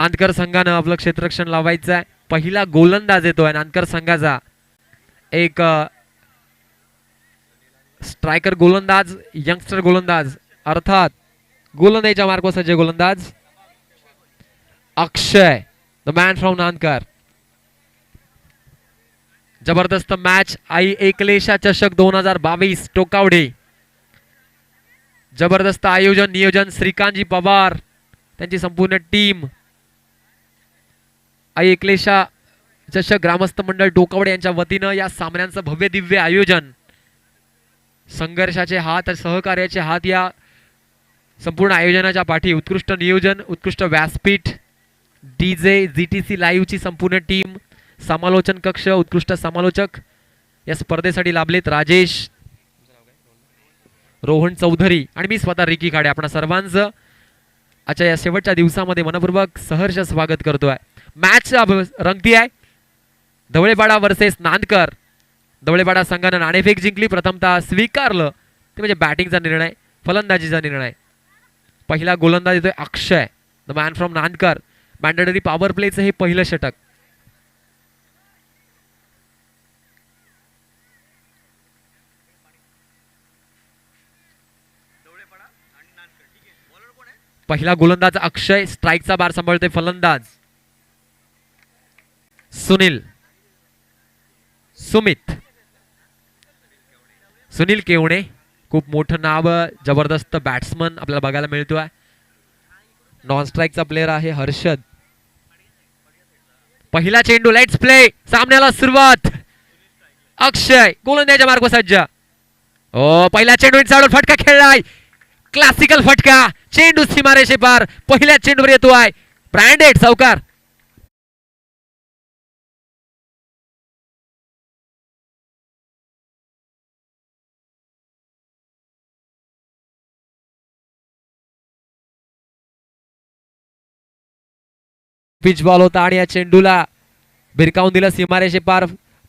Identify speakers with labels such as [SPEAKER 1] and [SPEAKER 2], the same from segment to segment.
[SPEAKER 1] नांदकर संघानं आपलं क्षेत्ररक्षण लावायचं आहे. पहिला गोलंदाज येतोय नांदकर संघाचा. एक स्ट्रायकर गोलंदाज, यंगस्टर गोलंदाज, अर्थात गोलंदाजीच्या मार्गावर सज्ज गोलंदाज अक्षय, द मॅन फ्रॉम नांदकर. जबरदस्त मॅच आई एकलेशा चषक 2022 टोकावडे. जबरदस्त आयोजन नियोजन श्रीकांतजी पवार त्यांची संपूर्ण टीम. आई एकलेशा चषक ग्रामस्थ मंडळ टोकावडे यांच्या वतीनं या सामन्यांचं भव्य दिव्य आयोजन. संघर्षाचे हात, सहकार्याचे हात या संपूर्ण आयोजनाच्या पाठी. उत्कृष्ट नियोजन, उत्कृष्ट व्यासपीठ, डीजे, जीटीसी लाईव्हची संपूर्ण टीम, समालोचन कक्ष, उत्कृष्ट समालोचक या स्पर्धेसाठी लाभलेत राजेश, रोहन चौधरी आणि मी स्वतः रिकी खाडे. आपण सर्वांचं आजच्या या शेवटच्या दिवसामध्ये मनपूर्वक सहर्ष स्वागत करतोय. मॅच रंगती आहे धवळेपाडा वर्सेस नांदकर. धवळेपाडा संघानं नाणेफेक जिंकली. प्रथमतः स्वीकारलं ते म्हणजे बॅटिंगचा निर्णय, फलंदाजीचा निर्णय. पहिला गोलंदाज येतोय Akshay, the man from Nandkar. Mandatory power प्लेचं हे पहिलं षटक. पहिला गोलंदाज अक्षय, स्ट्राईकचा बार सांभाळतोय फलंदाज सुनील, सुनील केवणे. खूप मोठं नाव, जबरदस्त बॅट्समन आपल्याला बघायला मिळतोय. नॉन स्ट्राईकचा प्लेअर आहे हर्षद. पहिला चेंडू, लेट्स प्ले. सामन्याला सुरुवात. अक्षय गोलंदाजाच्या मार्गावर सज्ज. पहिला चेंडू इनसाइडवर फटका खेळलाय. क्लासिकल फटका. चेंडू सीमारेषे पार. पहिल्या चेंडूवर येतोय ब्रँडेड सावकार. पिच बॉल होता आणि या चेंडूला भिरकावून दिलं सीमारेषे पार.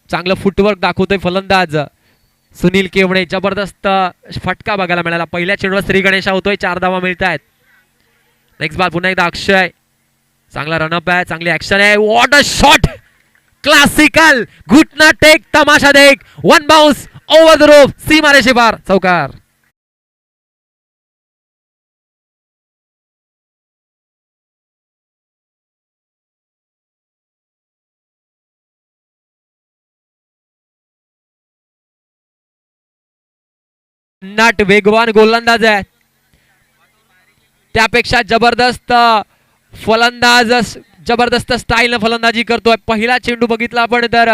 [SPEAKER 1] चांगलं फुटवर्क दाखवतोय फलंदाज सुनील केवणे. जबरदस्त फटका बघायला मिळाला. पहिल्या चेंडूवर श्री गणेशा होतोय. 4 धावा मिळत आहेत. नेक्स्ट बॉल पुन्हा एकदा अक्षय. चांगला रनअप आहे, चांगली ऍक्शन आहे. What a shot. क्लासिकल. घुटना टेक, तमाशा देख. 1 बाउन्स ओव्हर द रोप. सीमारेषे पार चौकार. नाट वेगवान गोलंदाज आहे. त्यापेक्षा जबरदस्त फलंदाज, जबरदस्त स्टाईल फलंदाजी करतोय. पहिला चेंडू बघितला आपण तर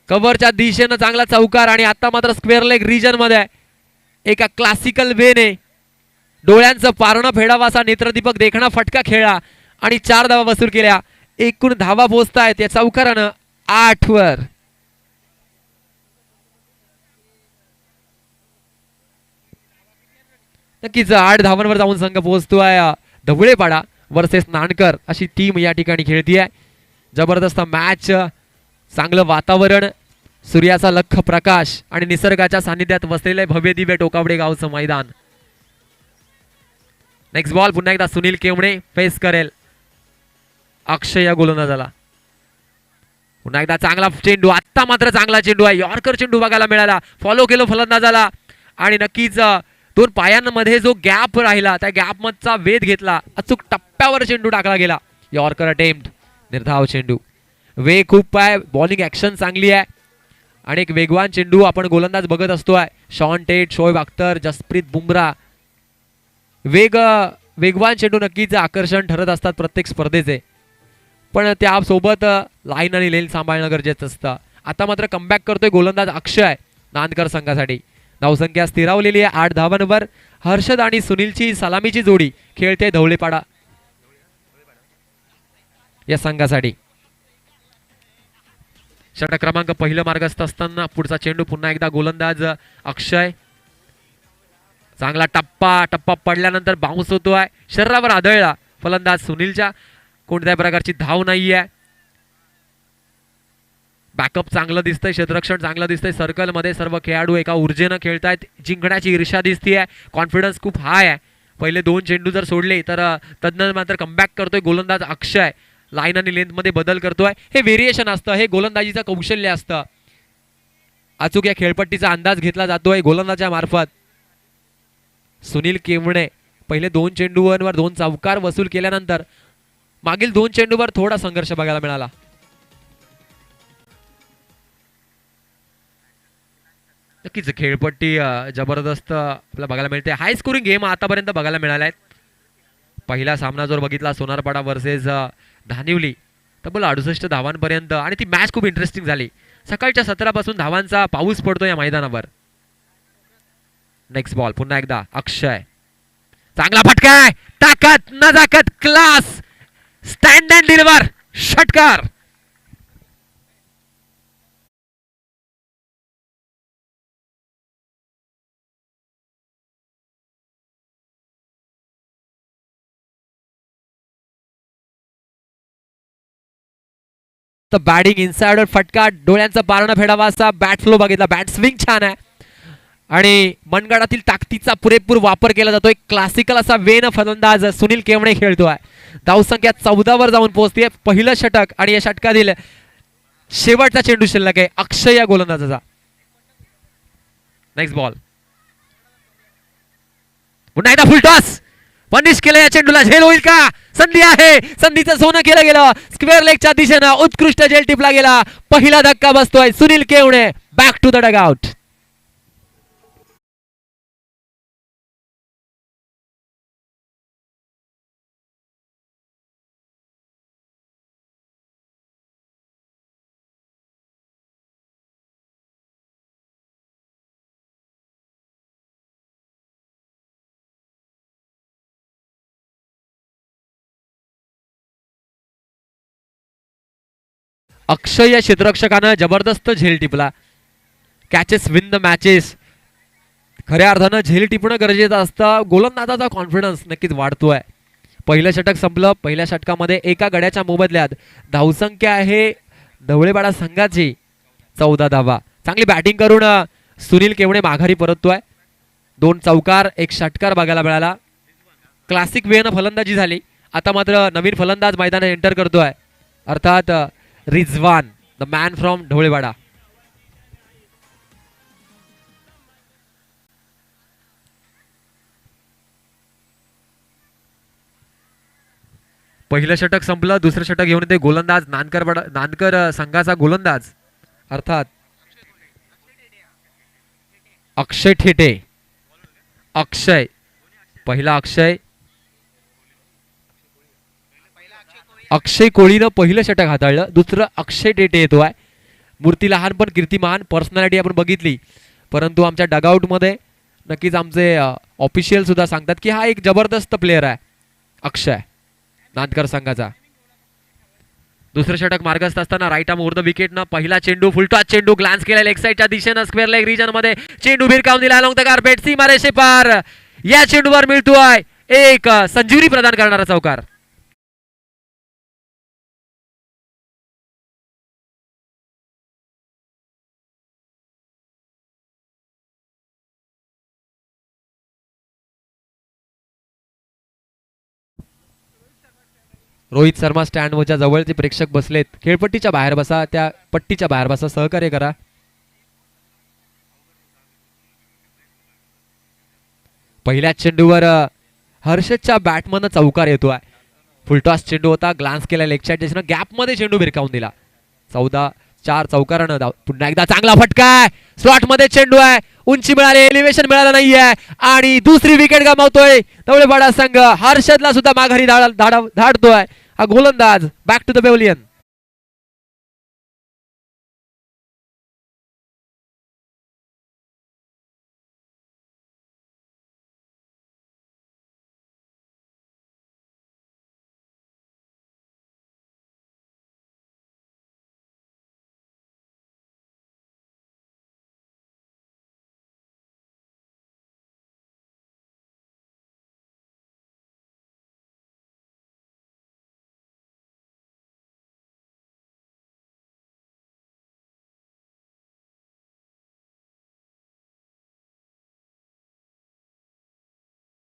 [SPEAKER 1] कव्हरच्या दिशेनं चांगला चौकार आणि आता मात्र स्क्वेअर लेग रिजन मध्ये एका क्लासिकल वेने डोळ्यांचं पारणं फेडावा असा नेत्रदीपक देखणा फटका खेळला आणि 4 धावा वसूल केल्या. एकूण धावा पोहोचतायत या चौकारानं 8 वर. नक्कीच 8 धावांवर जाऊन संघ पोहोचतोय. धवळेपाडा वर्सेस नांदकर अशी टीम या ठिकाणी खेळतीये. जबरदस्त मॅच, चांगलं वातावरण, सूर्याचा लख प्रकाश आणि निसर्गाच्या सानिध्यात वसलेले भव्य दिव्य टोकावडे गावचं मैदान. नेक्स्ट बॉल पुन्हा एकदा सुनील केवणे फेस करेल अक्षय या गोलंदाजाला. पुन्हा एकदा चांगला चेंडू. आता मात्र चांगला चेंडू आहे. यॉर्कर चेंडू बघायला मिळाला. फॉलो केलं फलंदाजाला आणि नक्कीच 2 पायांमध्ये जो गॅप राहिला त्या गॅप मधचा वेध घेतला. अचूक टप्प्यावर चेंडू टाकला गेला. यॉर्कर अटेम्प्ट, निर्धाव चेंडू. वेग खूप आहे, बॉलिंग ऍक्शन चांगली आहे आणि एक वेगवान चेंडू आपण गोलंदाज बघत असतोय. Shaun Tait, Shoaib Akhtar, Jasprit Bumrah. वेगवान चेंडू नक्कीच आकर्षण ठरत असतात प्रत्येक स्पर्धेचे, पण त्यासोबत लाईन आणि लेन सांभाळणं गरजेचं असतं. आता मात्र कमबॅक करतोय गोलंदाज अक्षय नांदकर संघासाठी. धावसंख्या स्थिरावलेली आहे 8 धावांवर. हर्षद आणि सुनीलची सलामीची जोडी खेळते धवळेपाडा या संघासाठी. षटक क्रमांक पहिलं मार्गस्थ असताना पुढचा चेंडू पुन्हा एकदा गोलंदाज अक्षय. चांगला टप्पा पडल्यानंतर बाउन्स होतोय. शरीरावर आदळला फलंदाज सुनीलच्या. कोणत्याही प्रकारची धाव नाहीये. बॅकअप चांगलं दिसतंय, क्षेत्ररक्षण चांगलं दिसतंय. सर्कल मध्ये सर्व खेळाडू एका ऊर्जेनं खेळतायत. जिंकण्याची ईर्ष्या दिसतीये. कॉन्फिडन्स खूप हाय आहे पहिले 2 चेंडू जर सोडले तर तज्ञ मात्र कमबॅक करतोय गोलंदाज अक्षय. लाईन आणि लेंथ मध्ये बदल करतोय. हे व्हेरिएशन असतं, हे गोलंदाजीचं कौशल्य असतं. अचूक या खेळपट्टीचा अंदाज घेतला जातोय गोलंदाजा मार्फत. सुनील केवणे पहिले 2 चेंडूवर 2 चौकार वसूल केल्यानंतर मागील 2 चेंडूवर थोडा संघर्ष बघायला मिळाला. नक्कीच खेळपट्टी जबरदस्त आपल्याला बघायला मिळते. हाय स्कोरिंग गेम आतापर्यंत बघायला मिळाला आहे. पहिला सामना जर बघितला सोनारपाडा वर्सेस धानिवली तब्बल 68 धावांपर्यंत आणि ती मॅच खूप इंटरेस्टिंग झाली. सकाळच्या 17 पासून धावांचा पाऊस पडतो या मैदानावर. नेक्स्ट बॉल पुन्हा एकदा अक्षय. चांगला फटका, ताकद नजाकत क्लास, स्टँड अँड डिलिव्हर, षटकार. तर बॅटिंग इनसाइडर फटका, डोळ्यांचा पारणं फेडावा असा बॅट फ्लो बघितला. बॅट स्विंग छान आहे आणि मनगडातील ताकदीचा पुरेपूर वापर केला जातोय. क्लासिकल असा वेन फलंदाज सुनील केवणे खेळतोय. धावसंख्या 14 वर जाऊन पोहोचते. पहिलं षटक आणि या षटकातील शेवटचा चेंडू शिल्लक आहे अक्षय या गोलंदाजाचा. नेक्स्ट बॉल पुन्हा एकदा फुल टॉस. पनिश केलं या चेंडूला. झेल होईल का? संधी आहे. संधीचं सोनं केलं गेलं. स्क्वेअर लेगच्या दिशेनं उत्कृष्ट झेल टिपला गेला. पहिला धक्का बसतोय. Sunil Kevane back to the dugout. Akshay या क्षेत्ररक्षकानं जबरदस्त झेल टिपला. Catches win the matches. खऱ्या अर्थानं झेल टिपणं गरजेचं असतं. गोलंदाजाचा कॉन्फिडन्स नक्कीच वाढतोय. पहिलं षटक संपलं. पहिल्या षटकामध्ये एका गड्याच्या मोबदल्यात धावसंख्या आहे ढवळेपाडा संघाची 14 धावा. चांगली बॅटिंग करून सुनील केवणे माघारी परततोय. 2 चौकार 1 षटकार बघायला मिळाला. क्लासिक वेनं फलंदाजी झाली. आता मात्र नवीन फलंदाज मैदानात एंटर करतोय, अर्थात रिझवान द मॅन फ्रॉम ढवळेवाडा. पहिलं षटक संपलं. दुसरं षटक घेऊन येते गोलंदाज नानकर संघाचा गोलंदाज अर्थात अक्षय ठेटे. अक्षय पहिला अक्षय कोळीनं पहिलं षटक हाताळलं. दुसरं अक्षय टेटे येतोय. मूर्ती लहान पण कीर्ती महान. पर्सनॅलिटी आपण बघितली, परंतु आमच्या डगआउटमध्ये नक्कीच आमचे ऑफिशियल सुद्धा सांगतात की हा एक जबरदस्त प्लेअर आहे अक्षय नांदकर संघाचा. दुसरं षटक मार्गस्थ असताना राईट आर्म ओव्हर द विकेटनं पहिला चेंडू फुलटॉस चेंडू ग्लान्स केला लेग साईडच्या दिशेनं स्क्वेअर लेग रिजन मध्ये. चेंडू भिरकावून दिला अलॉंग द कार्पेट. सीमा रेषे पार. या चेंडूवर मिळतोय एक संजीवनी प्रदान करणारा चौकार. रोहित शर्मा स्टँड वरच्या जवळचे प्रेक्षक बसलेत. खेळपट्टीच्या बाहेर बसा. त्या पट्टीच्या बाहेर बसा. सहकार्य करा. पहिल्या चेंडूवर हर्षदच्या बॅटमन चौकार येतोय. फुलटॉस चेंडू होता. ग्लान्स केला लेग साईड दिशेनं. गॅप मध्ये चेंडू भिरकावून दिला. 14-4 चौकारानं पुन्हा एकदा चांगला फटका आहे. स्लॉट मध्ये चेंडू आहे. उंची मिळाली, एलिव्हेशन मिळालं नाहीये आणि दुसरी विकेट गमावतोय ढवळेपाडा संघ. हर्षदला सुद्धा माघारी धाडतोय हा गोलंदाज. Back to the pavilion.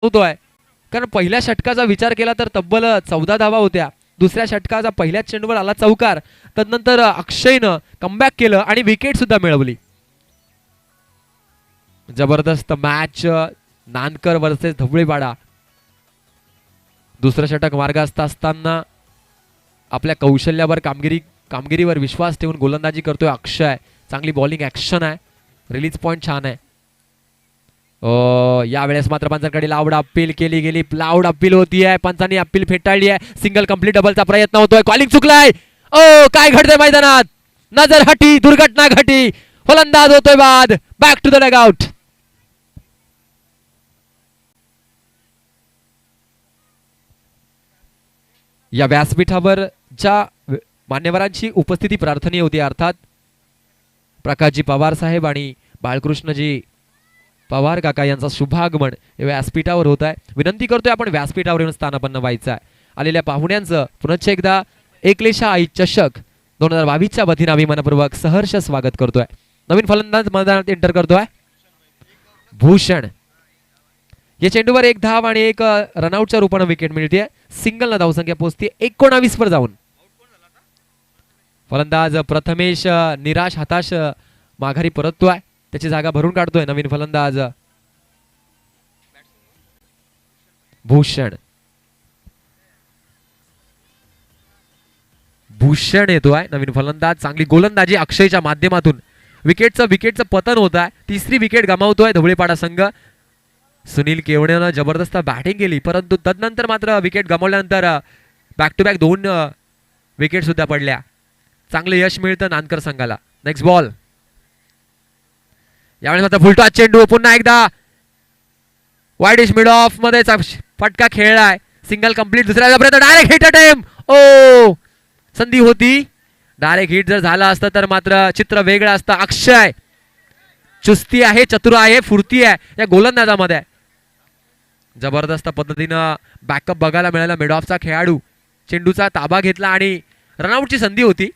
[SPEAKER 1] होतोय कारण पहिल्या षटकाचा विचार केला तर तब्बल 14 धावा होत्या. दुसऱ्या षटकाचा पहिल्याच चेंडूवर आला चौकार. तदनंतर अक्षयनं कमबॅक केलं आणि विकेट सुद्धा मिळवली. जबरदस्त मॅच नानकर वर्सेस धवळीपाडा. दुसरं षटक मार्गस्थ असताना आपल्या कौशल्यावर कामगिरीवर विश्वास ठेवून गोलंदाजी करतोय अक्षय. चांगली बॉलिंग ऍक्शन आहे. रिलीज पॉइंट छान आहे. यावेळेस मात्र पंचांकडे लाऊड अपील केली गेली. लाऊड अपील होतीये. पंचांनी अपील फेटाळली आहे. सिंगल कंप्लीट डबलचा प्रयत्न होतोय. कॉलिंग चुकलाय. काय घडतंय मैदानात. नजर हटी. दुर्घटना घटी. फलंदाज होतोय बाद. Back to the dugout. या व्यासपीठावर ज्या मान्यवरांची उपस्थिती प्रार्थनीय होती अर्थात प्रकाशजी पवार साहेब आणि बाळकृष्णजी पवार काका यांचा शुभागमन व्यासपीठावर होत आहे. विनंती करतोय आपण व्यासपीठावर येऊन स्थानापन्न व्हायचं आहे. आलेल्या पाहुण्यांचं पुनश्च एकदा एकलेशा आई चषक 2022च्या वतीने आम्ही मनपूर्वक सहर्ष स्वागत करतोय. नवीन फलंदाज मैदानात एंटर करतोय भूषण. या चेंडूवर एक धाव आणि एक रनआउटच्या रूपाने विकेट मिळते. सिंगल न धावसंख्या पोहोचते 19 वर जाऊन. फलंदाज प्रथमेश निराश हताश माघारी परततोय. त्याची जागा भरून काढतोय नवीन फलंदाज भूषण. भूषण येतोय नवीन फलंदाज. चांगली गोलंदाजी अक्षयच्या माध्यमातून. विकेटचं पतन होत आहे. तिसरी विकेट गमावतोय धवळीपाडा संघ. सुनील केवणेनं जबरदस्त बॅटिंग केली परंतु तदनंतर मात्र विकेट गमावल्यानंतर बॅक टू बॅक 2 विकेट सुद्धा पडल्या. चांगलं यश मिळतं नानकर संघाला. Next ball. यावेळी मात्र फुलटॉस चेंडू. पुन्हा एकदा वाईडिश मिड ऑफ मध्ये फटका खेळलाय. Single complete. दुसऱ्या प्रयत्न डायरेक्ट हिट अटेम्प्ट. संधी होती. डायरेक्ट हिट जर झाला असतं तर मात्र चित्र वेगळं असतं. अक्षय चुस्ती आहे, चतुर आहे, फुर्ती आहे या गोलंदाजामध्ये. जबरदस्त पद्धतीनं बॅकअप बघायला मिळाला. मिड ऑफचा खेळाडू चेंडूचा ताबा घेतला आणि रनआउटची संधी होती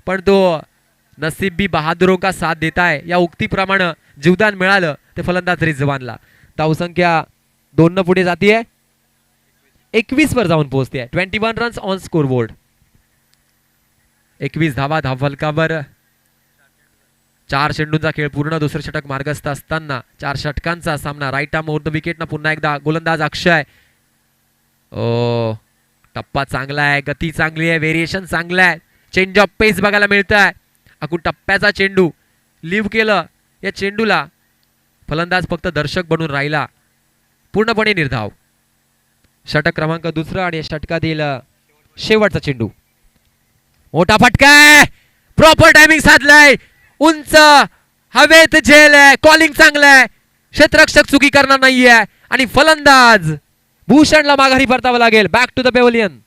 [SPEAKER 1] पण तो नसीब भी बहादुरों का साथ देता है या उक्तीप्रमाणे जीवदान मिळालं ते फलंदाज रिजवानला. धावसंख्या 2 न पुढे जातीये. 21 वर जाऊन पोहोचते. 21 रन्स ऑन स्कोर बोर्ड. 21 धावा धावफलकावर. 4 चेंडूंचा खेळ पूर्ण. दुसरं षटक मार्गस्थ असताना 4 षटकांचा सामना. Right arm over the wicket ना पुन्हा एकदा गोलंदाज अक्षय. टप्पा चांगला आहे. गती चांगली आहे. व्हेरिएशन चांगला आहे. चेंज ऑफ पेस बघायला मिळत आहे. अकून टप्प्याचा चेंडू लिव्ह केलं. या चेंडूला फलंदाज फक्त दर्शक बनून राहिला. पूर्णपणे निर्धाव. षटक क्रमांक 2 आणि षटकातील शेवटचा चेंडू. मोठा फटका. प्रॉपर टायमिंग साधलाय. उंच हवेत झेल आहे. कॉलिंग चांगलं आहे. क्षेत्ररक्षक चुकी करणार नाहीये आणि फलंदाज भूषणला माघारी परतावं लागेल. Back to the pavilion.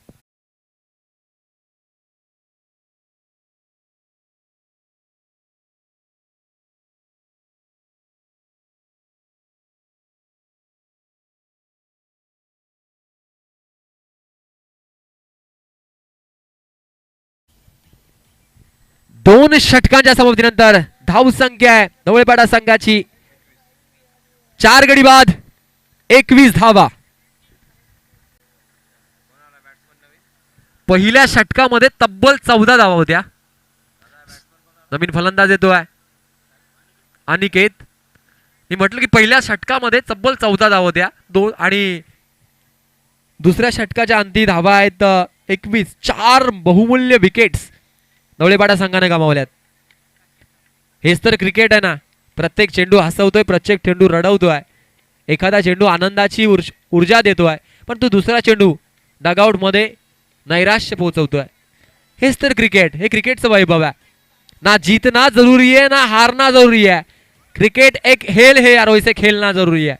[SPEAKER 1] दोन षटकांच्या समाप्तीनंतर धावसंख्या आहे धवळीपाडा संघाची 4 गडी बाद 21 धावा. पहिल्या षटकामध्ये तब्बल 14 धावा होत्या. नवीन फलंदाज येतोय अनिकेत. मी म्हटलं की पहिल्या षटकामध्ये तब्बल 14 धावा होत्या. आणि दुसऱ्या षटकाच्या अंती धावा आहेत 21. 4 बहुमूल्य विकेट्स धवळीपाडा संघाने गमावल्यात. हेच तर क्रिकेट आहे ना. प्रत्येक चेंडू हसवतोय, प्रत्येक चेंडू रडवतोय. एखादा चेंडू आनंदाची ऊर्जा देतोय पण तो दुसरा चेंडू डगआउट मध्ये नैराश्य पोहोचवतोय. हेच तर क्रिकेट. हे क्रिकेटचं वैभव आहे. ना जीतना जरूरी है ना हारना जरूरी है. क्रिकेट एक खेल है और वैसे खेलना जरूरी है.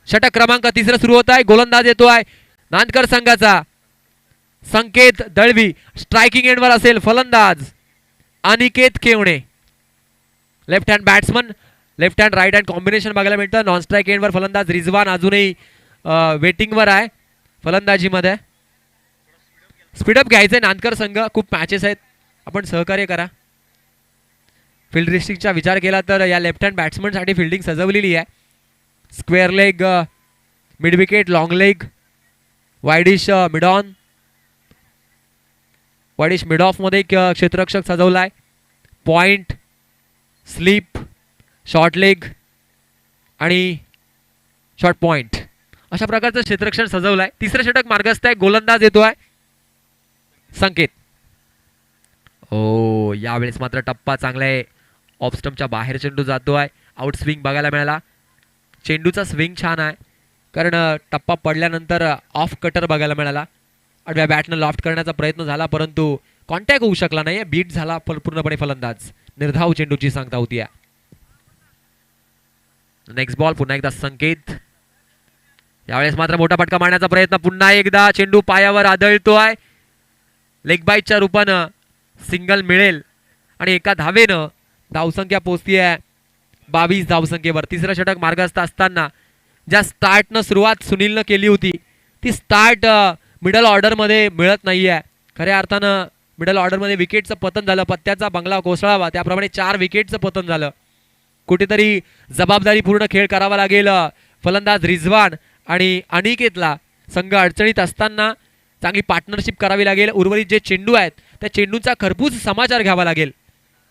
[SPEAKER 1] षटक क्रमांक 3 सुरू होत आहे. गोलंदाज येतोय नानकर संघाचा संकेत दळवी. स्ट्रायकिंग एंडवर असेल फलंदाज Aniket Kevane. Left hand batsman. Left hand right hand combination बघायला मिळतं. नॉन स्ट्राईक एंडवर फलंदाज रिजवान अजूनही वेटिंगवर आहे फलंदाजीमध्ये. स्पीडअप घ्यायचंय नानकर संघ. खूप मॅचेस आहेत. आपण सहकार्य करा. फील्ड डिस्ट्रिक्टचा विचार केला तर या लेफ्ट हँड बॅट्समनसाठी फिल्डिंग सजवलेली आहे. Square leg mid wicket long leg, wide-ish mid on, wide-ish mid of मध्ये एक क्षेत्ररक्षक सजवलाय. पॉइंट, स्लीप, शॉर्ट लेग आणि शॉर्ट पॉइंट अशा प्रकारचं क्षेत्ररक्षण सजवलंय. तिसरं षटक मार्गस्थ आहे. गोलंदाज येतोय संकेत. ओ यावेळेस मात्र टप्पा चांगला आहे. ऑफ स्टंपच्या बाहेर चेंडू जातोय. आउट स्विंग बघायला मिळाला. चेंडूचा स्विंग छान आहे कारण टप्पा पडल्यानंतर ऑफ कटर बघायला मिळाला. आडव्या बॅटनं लॉफ्ट करण्याचा प्रयत्न झाला परंतु कॉन्टॅक्ट होऊ शकला नाही. बीट झाला पूर्णपणे फलंदाज. निर्धाव चेंडूची सांगता होती. नेक्स्ट बॉल पुन्हा एकदा संकेत. यावेळेस मात्र मोठा फटका मारण्याचा प्रयत्न. पुन्हा एकदा चेंडू पायावर आदळतोय. लेग बाईटच्या रूपानं सिंगल मिळेल आणि एका धावेनं धावसंख्या पोहोचतीये 22 धावसंख्येवर. तिसरं षटक मार्गस्थ असताना ज्या स्टार्टनं सुरुवात सुनीलनं केली होती ती स्टार्ट मिडल ऑर्डरमध्ये मिळत नाहीये. खऱ्या अर्थानं मिडल ऑर्डरमध्ये विकेटचं पतन झालं. पत्त्याचा बंगला कोसळावा त्याप्रमाणे 4 विकेटचं पतन झालं. कुठेतरी जबाबदारीपूर्ण खेळ करावा लागेल फलंदाज रिझवान आणि अनिकेतला. संघ अडचणीत असताना चांगली पार्टनरशिप करावी लागेल. उर्वरित जे चेंडू आहेत त्या चेंडूंचा खरपूस समाचार घ्यावा लागेल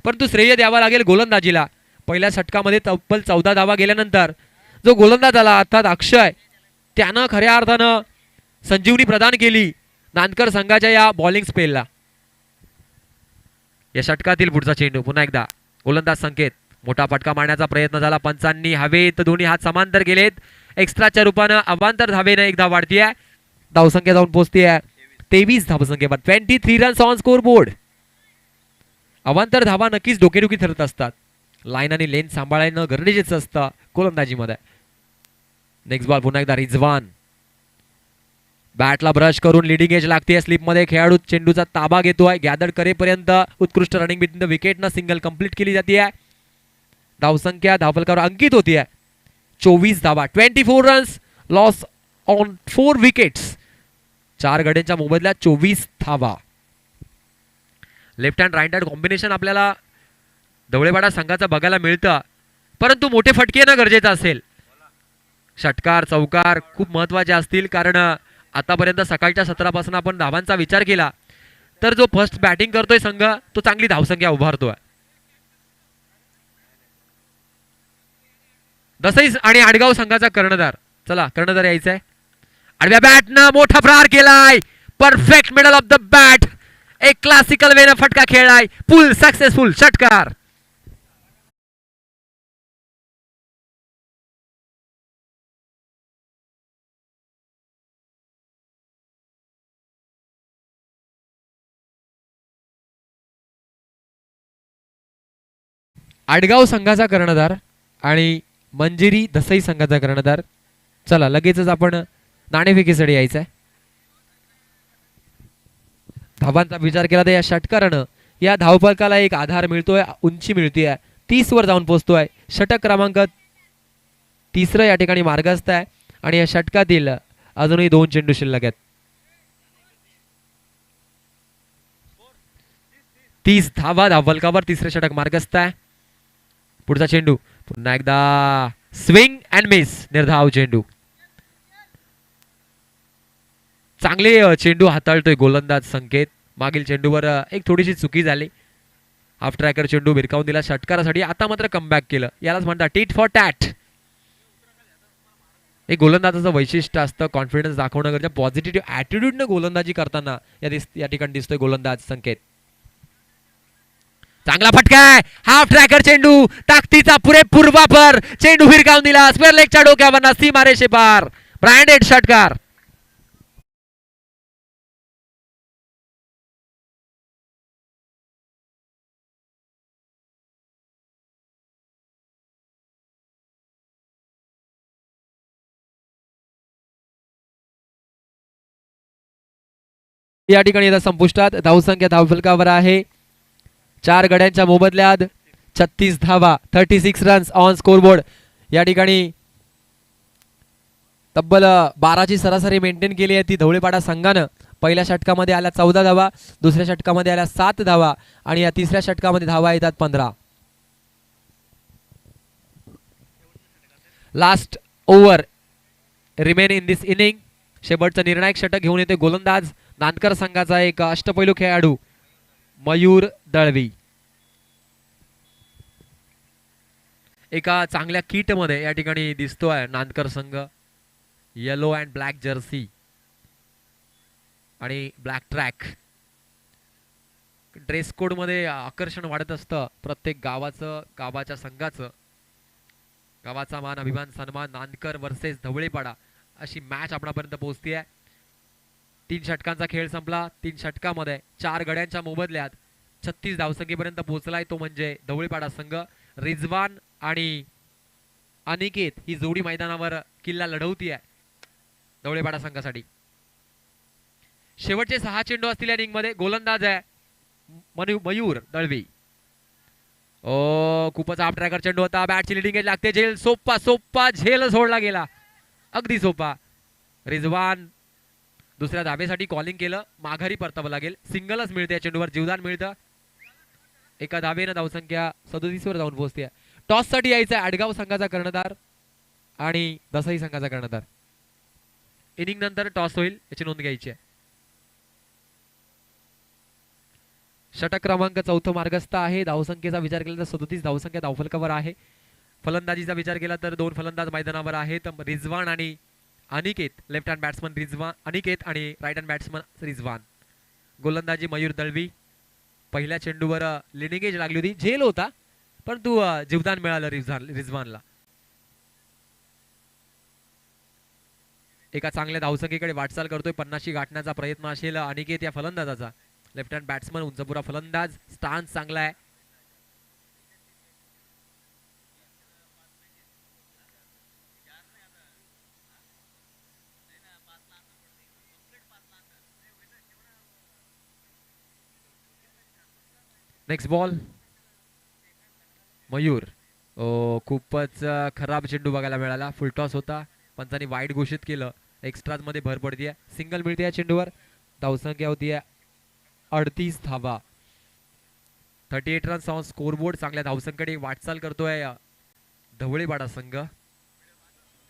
[SPEAKER 1] परंतु श्रेय द्यावा लागेल गोलंदाजीला. पहिल्या षटकामध्ये तब्बल 14 धावा गेल्यानंतर जो गोलंदाज आला अर्थात अक्षय त्यानं खऱ्या अर्थानं संजीवनी प्रदान केली नांदकर संघाच्या या बॉलिंग स्पेलला. या षटकातील पुढचा चेंडू पुन्हा एकदा गोलंदाज संकेत. मोठा फटका मारण्याचा प्रयत्न झाला. पंचांनी हवेत दोन्ही हात समांतर केलेत. एक्स्ट्राच्या रूपानं अवांतर धावेनं एक धाव वाढतीये. धावसंख्या जाऊन पोहोचतीये 23 धावसंख्येवर. 23 रन्स ऑन स्कोर बोर्ड. अवांतर धावा नक्कीच डोकेदुखी ठरत असतात. लाईन आणि लेन सांभाळणं गरजेचं असतं गोलंदाजीमध्ये. नेक्स्ट बॉल पुन्हा एकदा रिझवान. बॅटला ब्रश करून लिडिंग एज लागते. स्लिपमध्ये खेळाडू चेंडूचा ताबा घेतोय. गॅदर करेपर्यंत उत्कृष्ट रनिंग बिटवीन द विकेटनं सिंगल कंप्लीट केली जाते. धावसंख्या धावफलकावर अंकित होतीये 24 धावा. 24 रन्स लॉस ऑन 4 विकेट्स. 4 गड्यांच्या मोबदल्यात 24 धावा. Left hand right hand combination आपल्याला धवळेवाडा संघाचा बघायला मिळतं परंतु मोठे फटके येणं गरजेचं असेल. षटकार चौकार खूप महत्वाचे असतील कारण आतापर्यंत सकाळच्या सत्रापासून आपण धावांचा विचार केला तर जो फर्स्ट बॅटिंग करतोय संघ तो चांगली धावसंख्या उभारतोय. दसई आणि आडगाव संघाचा कर्णधार. चला कर्णधार यायचंय. आडव्या बॅटनं मोठा प्रहार केलाय. Perfect middle of the bat. एक क्लासिकल वेनं फटका खेळलाय. फुल सक्सेसफुल षटकार. आडगाव संघाचा कर्णधार आणि मंजिरी दसई संघाचा कर्णधार. चला लगेचच आपण नाणेफेकीसाठी यायचंय. धावांचा विचार केला तर या षटकारानं या धावफलकाला एक आधार मिळतोय. उंची मिळतीये. 30 वर जाऊन पोहोचतोय. षटक क्रमांक 3 या ठिकाणी मार्गस्थ आहे आणि या षटकातील अजूनही 2 चेंडू शिल्लक आहेत. 30 धावा धावफलकावर. तिसरे षटक मार्गस्थ आहे. पुढचा चेंडू पुन्हा एकदा स्विंग अँड मिस. निर्धाव चेंडू. चांगले चेंडू हाताळतोय गोलंदाज संकेत. मागील चेंडूवर एक थोडीशी चुकी झाली. हाफ ट्रॅकर चेंडू भिरकावून दिला षटकारासाठी. आता मात्र कमबॅक केलं. यालाच म्हणतात टीट फॉर टॅट. एक गोलंदाजाचं वैशिष्ट्य असतं कॉन्फिडन्स दाखवणं गरजेचं. पॉझिटिव्ह ॲटिट्यूडनं गोलंदाजी करताना या ठिकाणी दिसतोय गोलंदाज संकेत. चांगला फटका आहे. हाफ ट्रॅकर चेंडू ताकदीचा पुरेपूर वापर. चेंडू भिरकावून दिला. स्क्वेअर लेगच्या डोक्यावर सीमारेषे पार. ब्रँडेड षटकार. या ठिकाणी संपुष्टात. धावसंख्या धावफलकावर आहे 4 गड्यांच्या मोबदल्यात 36 धावा. 36 रन्स ऑन स्कोरबोर्ड. या ठिकाणी तब्बल 12ची सरासरी मेंटेन केली आहे ती धवळेपाडा संघानं. पहिल्या षटकामध्ये आल्या 14 धावा. दुसऱ्या षटकामध्ये आल्या 7 धावा आणि या तिसऱ्या षटकामध्ये धावा येतात 15. Last over remain in this inning. शेवटचं निर्णायक षटक घेऊन येते गोलंदाज नांदकर संघाचा एक अष्टपैलू खेळाडू मयूर दळवी. एका चांगल्या किट मध्ये या ठिकाणी दिसतोय नांदकर संघ. येलो अँड ब्लॅक जर्सी आणि ब्लॅक ट्रॅक. ड्रेस कोड मध्ये आकर्षण वाढत असतं प्रत्येक गावाचं, गावाच्या संघाचं. गावाचा मान, अभिमान, सन्मान. नांदकर वर्सेस धवळेपाडा अशी मॅच आपणापर्यंत पोहोचतीये. 3 षटकांचा खेळ संपला. 3 षटकामध्ये 4 गड्यांच्या मोबदल्यात 36 धावसंख्येपर्यंत पोहोचलाय तो म्हणजे धवळेपाडा संघ. रिजवान आणि अनिकेत ही जोडी मैदानावर किल्ला लढवतीये धवळेपाडा संघासाठी. शेवटचे 6 चेंडू असतील या इनिंग मध्ये. गोलंदाज आहे मयूर दळवी. खूपच आप ट्रॅकर चेंडू होता. बॅटची लिडिंग एज लागते. झेल सोप्पा सोप्पा झेल सोडला गेला. अगदी सोपा. रिजवान दुसऱ्या धाबेसाठी कॉलिंग केलं. माघारी परतावं लागेल. सिंगलच मिळते या चेंडूवर. जीवदान मिळतं. एका धाबेनं धावसंख्या 37 वर जाऊन पोहोचते. टॉस साठी यायचं आडगाव संघाचा कर्णधार आणि दसई संघाचा कर्णधार. इनिंग नंतर टॉस होईल याची नोंद घ्यायची आहे. षटक क्रमांक 4 मार्गस्थ आहे. धावसंख्येचा विचार केला तर 37 धावसंख्या धावफलकावर आहे. फलंदाजीचा विचार केला तर 2 फलंदाज मैदानावर आहेत. रिजवान आणि Aniket. Left hand batsman Rizwan Aniket आणि राईट हँड बॅट्समन रिजवान. गोलंदाजी मयूर दळवी. पहिल्या चेंडूवर लिडिंग एज लागली होती. झेल होता परंतु जीवदान मिळालं रिजवानला. एका चांगल्या धावसंख्येकडे वाटचाल करतोय. 50 गाठण्याचा प्रयत्न असेल अनिकेत या फलंदाजाचा. लेफ्ट हँड बॅट्समन, उंचपुरा फलंदाज. स्टान्स चांगला आहे. Next ball Mayur. खूपच खराब चेंडू बघायला मिळाला. फुलटॉस होता. पंचांनी वाईट घोषित केलं. एक्स्ट्राज मध्ये भर पडतीये. सिंगल मिळते या चेंडूवर. धावसंख्या होती 38 धावा. 38 रन्स ऑन स्कोरबोर्ड. चांगल्या धावसंख्येकडे वाटचाल करतोय धवळेपाडा संघ.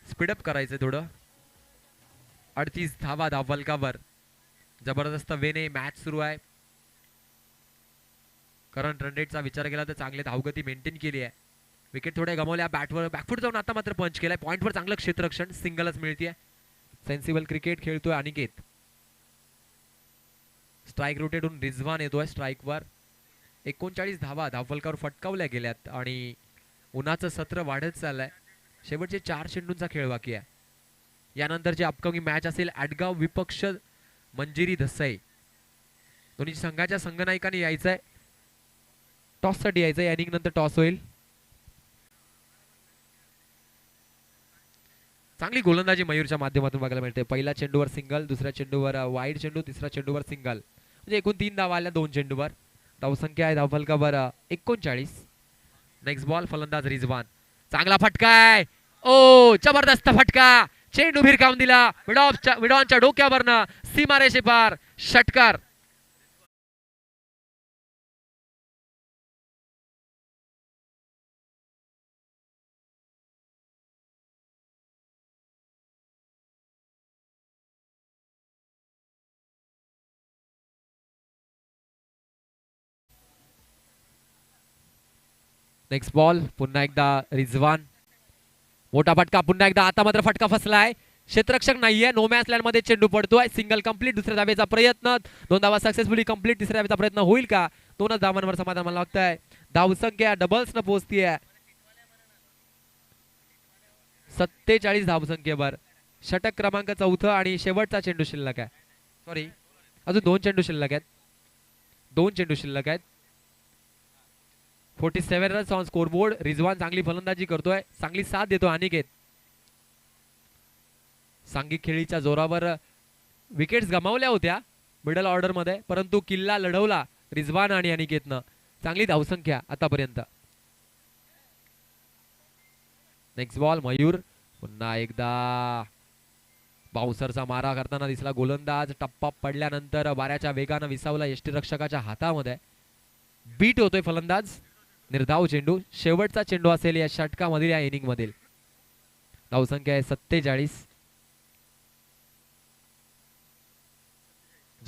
[SPEAKER 1] स्पीडअप करायचं थोडं. 38 धावा धावफलकावर. जबरदस्त वेने मॅच सुरू आहे. करंट रन रेटचा विचार केला तर चांगली धावगती मेंटेन केली आहे. विकेट थोड्या गमावल्या. बॅटवर बॅकफूट जाऊन आता मात्र पंच केलाय. पॉइंटवर चांगलं क्षेत्ररक्षण. सिंगलच मिळतीये. सेन्सिबल क्रिकेट खेळतोय अनिकेत. स्ट्राईक रोटेटून रिजवान येतोय स्ट्राईकवर. 39 धावा धावफलकावर फटकावल्या गेल्यात आणि उन्हाचं सत्र वाढत चाललंय. शेवटचे 4 चेंडूंचा खेळ बाकी आहे. यानंतरची अपकमिंग मॅच असेल आडगाव विपक्ष मंजिरी धसई. दोन्ही संघाच्या संघनायकांनी यायचंय. टॉस साठी यायचं. या इनिंग नंतर टॉस होईल. चांगली गोलंदाजी मयूरच्या माध्यमातून बघायला मिळते. पहिल्या चेंडूवर सिंगल, दुसऱ्या चेंडूवर वाईड चेंडू, तिसऱ्या चेंडूवर सिंगल. म्हणजे एकूण 3 धावा आल्या 2 चेंडूवर. धावसंख्या आहे धावफलकावर 39. नेक्स्ट बॉल फलंदाज रिजवान. चांगला फटका आहे. जबरदस्त फटका. चेंडू भिरकावून दिला. विडॉनच्या डोक्यावरनं सीमारेषे पार. षटकार. नेक्स्ट बॉल पुन्हा एकदा रिजवान. मोठा फटका पुन्हा एकदा. आता मात्र फटका फसलाय. क्षेत्ररक्षक नाहीये. नो मॅच लँड मध्ये चेंडू पडतोय. Single complete. दुसऱ्या धावेचा प्रयत्न. 2 धावा सक्सेसफुली कंप्लीट. तिसऱ्या धावेचा प्रयत्न होईल का? 2च धावांवर समाधान मला वाटतंय. धावसंख्या डबल्स न पोहोचतीये 47 धावसंख्येवर. षटक क्रमांक 4 आणि शेवटचा चेंडू शिल्लक आहे. सॉरी अजून 2 चेंडू शिल्लक आहेत. 2 चेंडू शिल्लक आहेत. 47 रन्स ऑन स्कोरबोर्ड. रिजवान चांगली फलंदाजी करतोय. चांगली साथ देतो अनिकेत. सांघिक खेळीच्या जोरावर विकेट्स गमावल्या होत्या मिडल ऑर्डर मध्ये परंतु किल्ला लढवला रिजवान आणि अनिकेतनं. चांगली धावसंख्या आतापर्यंत. Next ball Mayur. पुन्हा एकदा बाउन्सरचा मारा करताना दिसला गोलंदाज. टप्पा पडल्यानंतर वाऱ्याच्या वेगानं विसावला यष्टीरक्षकाच्या हातामध्ये. बीट होतोय फलंदाज. निर्धाव चेंडू. शेवटचा चेंडू असेल या षटकामधील या इनिंग मधील. धावसंख्या आहे 47.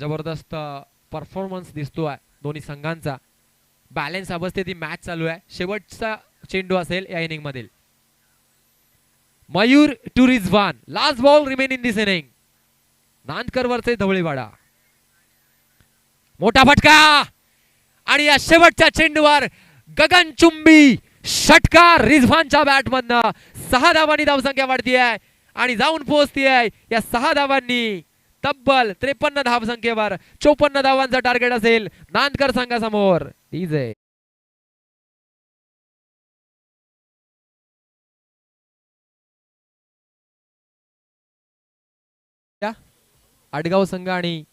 [SPEAKER 1] जबरदस्त परफॉर्मन्स दिसतोय दोन्ही संघांचा. बॅलन्स अवस्थेत ही मॅच चालू आहे. शेवटचा चेंडू असेल या इनिंग मधील. Mayur to Rizwan, last ball remain in this inning. Nandkar वरचे धवळीवाडा. मोठा फटका आणि या शेवटच्या चेंडूवर गगनचुंबी षटकार रिझवानच्या बॅटमधनं. 6 धावांनी धावसंख्या वाढती आहे आणि जाऊन पोहोचती आहे या 6 धावांनी तब्बल 53 धावसंख्येवर. 54 धावांचा टार्गेट असेल नांदकर संघासमोर. डीजे आडगाव संघ आणि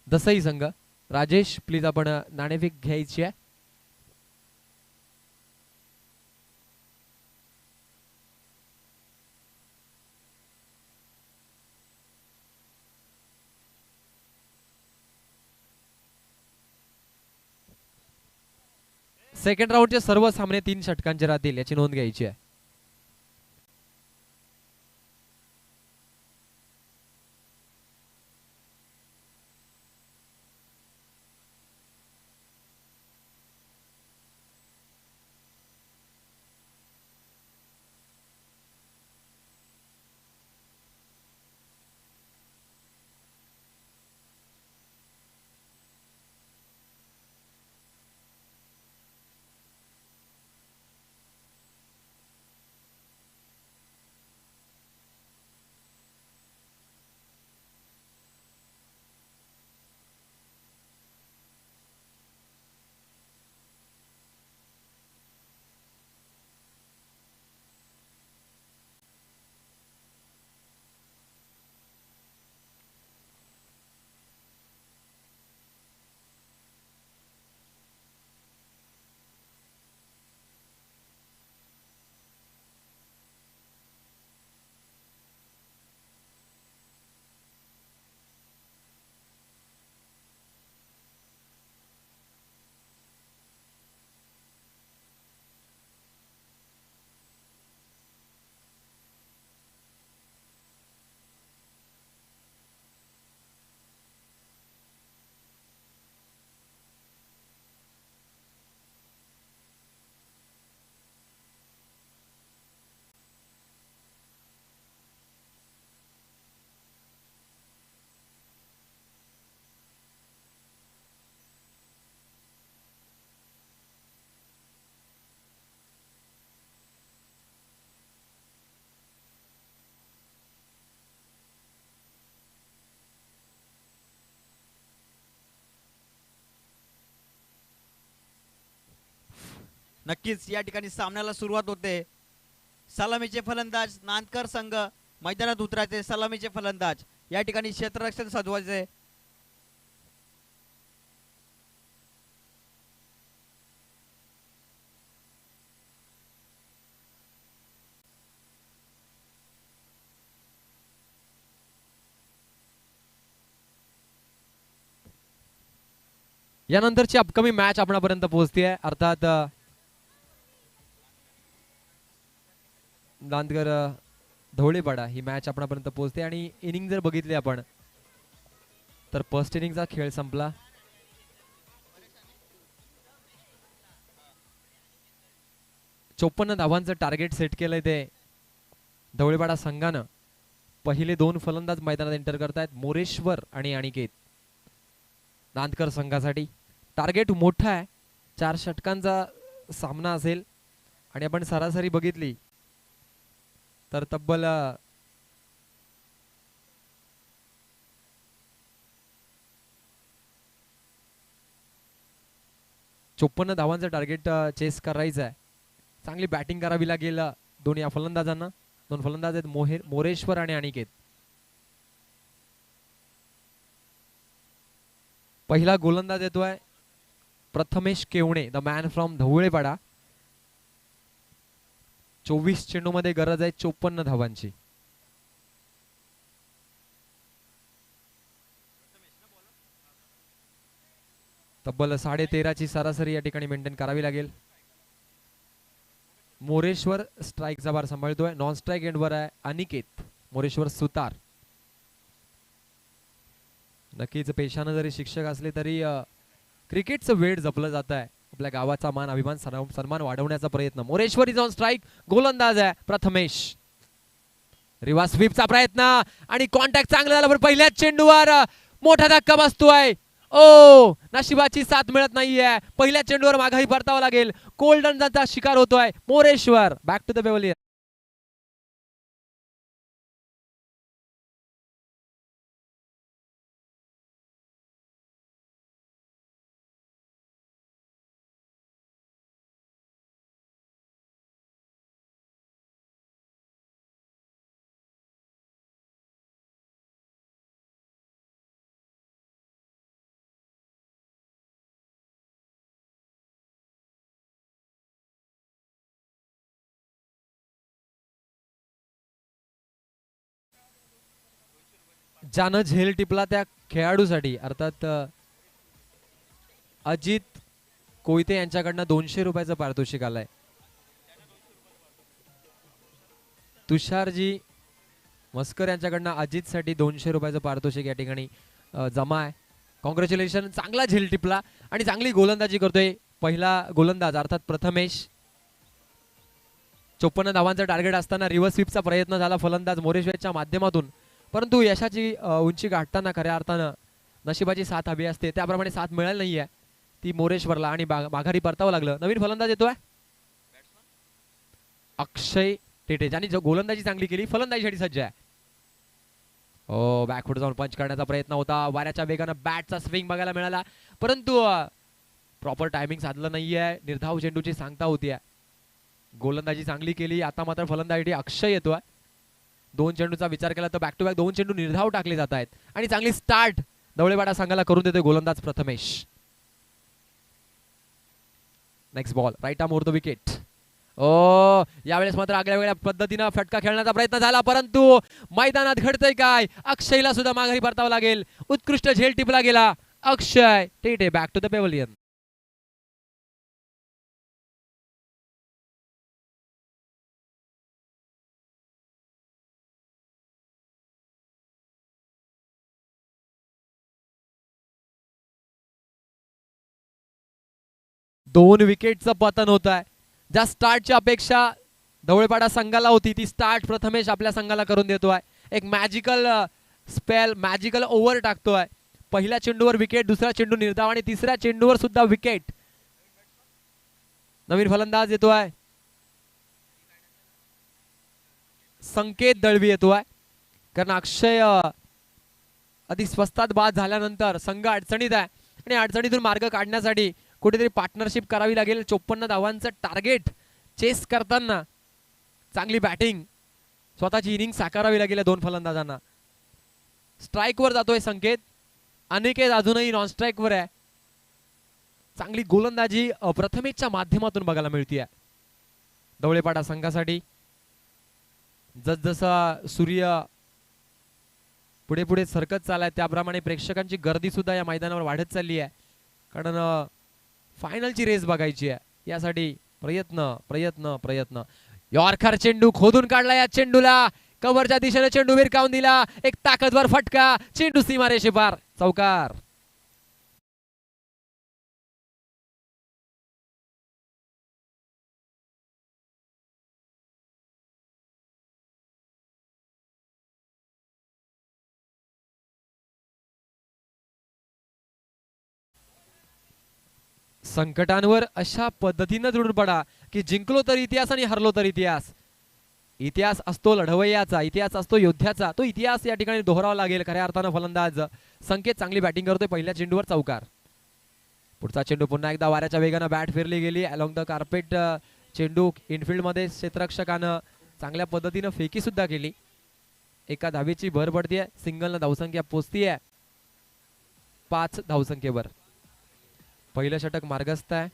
[SPEAKER 1] दसई संघ. राजेश प्लीज आपण नाणेफेक घ्यायची आहे. सेकंड राऊंडचे सर्व सामने 3 षटकांचे राहतील याची नोंद घ्यायची आहे.
[SPEAKER 2] नक्कीच या ठिकाणी सामन्याला सुरुवात होते. सलामीचे फलंदाज नांदकर संघ मैदानात उतरायचे. सलामीचे फलंदाज या ठिकाणी क्षेत्ररक्षण साधवायचे.
[SPEAKER 1] यानंतरची अपकमिंग मॅच आपणापर्यंत पोहोचते आहे. अर्थात नांदकर धवळीपाडा ही मॅच आपणापर्यंत पोहोचते. आणि इनिंग जर बघितली आपण तर फर्स्ट इनिंगचा खेळ संपला. चोपन्न धावांचं टार्गेट सेट केलंय ते धवळीपाडा संघानं. पहिले 2 फलंदाज मैदानात एंटर करतायत, मोरेश्वर आणि अनिकेत. नांदकर संघासाठी टार्गेट मोठा आहे. 4 षटकांचा सामना असेल आणि आपण सरासरी बघितली तर तब्बल 54 धावांचं टार्गेट चेस करायचं आहे. चांगली बॅटिंग करावी लागेल दोन्ही फलंदाजांना. 2 फलंदाज आहेत मोरेश्वर आणि अनिकेत. पहिला गोलंदाज येतोय प्रथमेश केवणे, द मॅन फ्रॉम धवळेपाडा. 24 चेंडूमध्ये गरज आहे 54 धावांची. तब्बल 13.5ची सरासरी या ठिकाणी मेंटेन करावी लागेल. मोरेश्वर स्ट्राईकचा भार सांभाळतोय. नॉन स्ट्राईक एंडवर आहे अनिकेत. मोरेश्वर सुतार. नक्कीच पेशानं जरी शिक्षक असले तरी क्रिकेटचं वेळ जपलं जात आहे. आपल्या गावाचा मान अभिमान सन्मान वाढवण्याचा प्रयत्न. Moreshwar is on strike. गोलंदाज आहे प्रथमेश. रिव्हर्स स्वीपचा प्रयत्न आणि कॉन्टॅक्ट चांगला झाला पण पहिल्याच चेंडूवर मोठा धक्का बसतोय. ओ नशिबाची साथ मिळत नाहीये. पहिल्या चेंडूवर माघारी परतावं लागेल. कोल्ड रनचा शिकार होतोय Moreshwar. Back to the pavilion. ज्यानं झेल टिपला त्या खेळाडूसाठी अर्थात अजित कोयते यांच्याकडनं 200 रुपयाचं पारितोषिक आलंय. तुषारजी मस्कर यांच्याकडनं अजितसाठी 200 रुपयाचं पारितोषिक या ठिकाणी जमा आहे. कॉंग्रॅच्युलेशन. चांगला झेल टिपला आणि चांगली गोलंदाजी करतोय पहिला गोलंदाज अर्थात प्रथमेश. 54 धावांचा टार्गेट असताना रिव्हर्स स्वीपचा प्रयत्न झाला फलंदाज मोरेश्वरच्या माध्यमातून, परंतु यशाची उंची गाठताना खऱ्या अर्थानं नशिबाची साथ हवी असते. त्याप्रमाणे साथ मिळाली नाहीये ती मोरेश्वरला आणि माघारी परतावं लागलं. नवीन फलंदाज येतोय अक्षय टेटे ज्यांनी गोलंदाजी चांगली केली. फलंदाजीसाठी सज्ज आहे. ओ बॅकफुट जाऊन पंच करण्याचा प्रयत्न होता. वाऱ्याच्या वेगानं बॅटचा स्विंग बघायला मिळाला परंतु प्रॉपर टायमिंग साधलं नाहीये. निर्धाव चेंडूची सांगता होती. गोलंदाजी चांगली केली. आता मात्र फलंदाजीसाठी अक्षय येतोय. 2 चेंडूचा विचार केला तर बॅक टू बॅक 2 चेंडू निर्धाव टाकले जात आहेत आणि चांगली स्टार्ट दवळेवाडा संघाला करून देतोय गोलंदाज Prathamesh. Next ball right arm over the wicket. Oh यावेळेस मात्र आगळ्या वेगळ्या पद्धतीनं फटका खेळण्याचा प्रयत्न झाला परंतु मैदानात घडतंय काय. अक्षयला सुद्धा माघारी परतावं लागेल. उत्कृष्ट झेल टिपला गेला. अक्षय Tete back to the pavilion. दोन विकेटचं पतन होत आहे. ज्या स्टार्टची अपेक्षा दवळेपाडा संघाला होती ती स्टार्ट प्रथमेश आपल्या संघाला करून देतोय. एक मॅजिकल स्पेल मॅजिकल ओव्हर टाकतोय. पहिल्या चेंडूवर विकेट, दुसरा चेंडू निर्धाव आणि तिसऱ्या चेंडूवर सुद्धा विकेट. नवीन फलंदाज येतोय संकेत दळवी येतोय कारण अक्षय अधिक स्वस्तात बाद झाल्यानंतर संघ अडचणीत आहे आणि अडचणीतून मार्ग काढण्यासाठी कुठेतरी पार्टनरशिप करावी लागेल. 54 धावांचं टार्गेट चेस करताना चांगली बॅटिंग स्वतःची इनिंग साकारावी लागेल 2 फलंदाजांना. स्ट्राईकवर जातोय संकेत. अनिकेत अजूनही नॉन स्ट्राईकवर आहे. चांगली गोलंदाजी प्रथमेशच्या माध्यमातून बघायला मिळते दवळेपाडा संघासाठी. जसजसा सूर्य पुढे पुढे सरकत चाललाय त्याप्रमाणे प्रेक्षकांची गर्दी सुद्धा या मैदानावर वाढत चालली आहे कारण फायनलची रेस बघायची आहे. यासाठी प्रयत्न प्रयत्न प्रयत्न. यॉर्कर चेंडू खोदून काढला. या चेंडूला कव्हरच्या दिशेने चेंडू विरकावून दिला. एक ताकदवर फटका. चेंडू सीमारेषे पार. चौकार. संकटांवर अशा पद्धतीनं जोडून पडा की जिंकलो तर इतिहास आणि हरलो तर इतिहास. इतिहास असतो लढवय्याचा, इतिहास असतो योद्ध्याचा. तो इतिहास या ठिकाणी दोहरावा लागेल खऱ्या अर्थानं. फलंदाज संकेत चांगली बॅटिंग करतोय. पहिल्या चेंडूवर चौकार. पुढचा चेंडू पुन्हा एकदा वाऱ्याच्या वेगानं बॅट फिरली गेली अलॉंग द कार्पेट. चेंडू इनफिल्ड मध्ये क्षेत्ररक्षकानं चांगल्या पद्धतीनं फेकी सुद्धा केली. एका धावेची भर पडतीये. सिंगलनं धावसंख्या पोचतीये 5 धावसंख्येवर. पहिलं षटक मार्गस्थ आहे.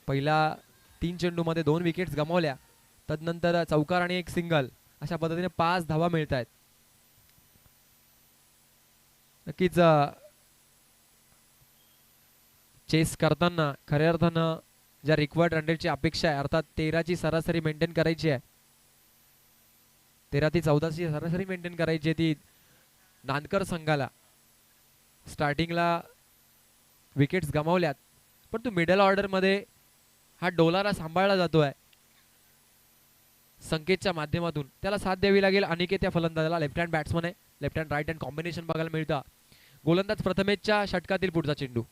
[SPEAKER 1] पहिल्या 3 चेंडूमध्ये 2 विकेट्स गमावल्या. तदनंतर चौकार आणि एक सिंगल अशा पद्धतीने 5 धावा मिळत आहेत. नक्कीच चेस करताना खऱ्या अर्थानं ज्या रिक्वायर्ड रनरेटची अपेक्षा आहे अर्थात 13ची सरासरी मेंटेन करायची आहे. 13 ते 14ची सरासरी मेंटेन करायची आहे ती नांदकर संघाला. स्टार्टिंगला विकेट्स गमावल्यात, पण तो मिडल ऑर्डर मध्ये हा डोलारा सांभाळला जातोय संकेतच्या माध्यमातून. त्याला साथ द्यावी लागेल अनिकेत या फलंदाजाला. लेफ्ट हँड बॅट्समन आहे, left hand right hand combination बघायला मिळतं. गोलंदाज प्रथमेशच्या षटकातील पुढचा चेंडू.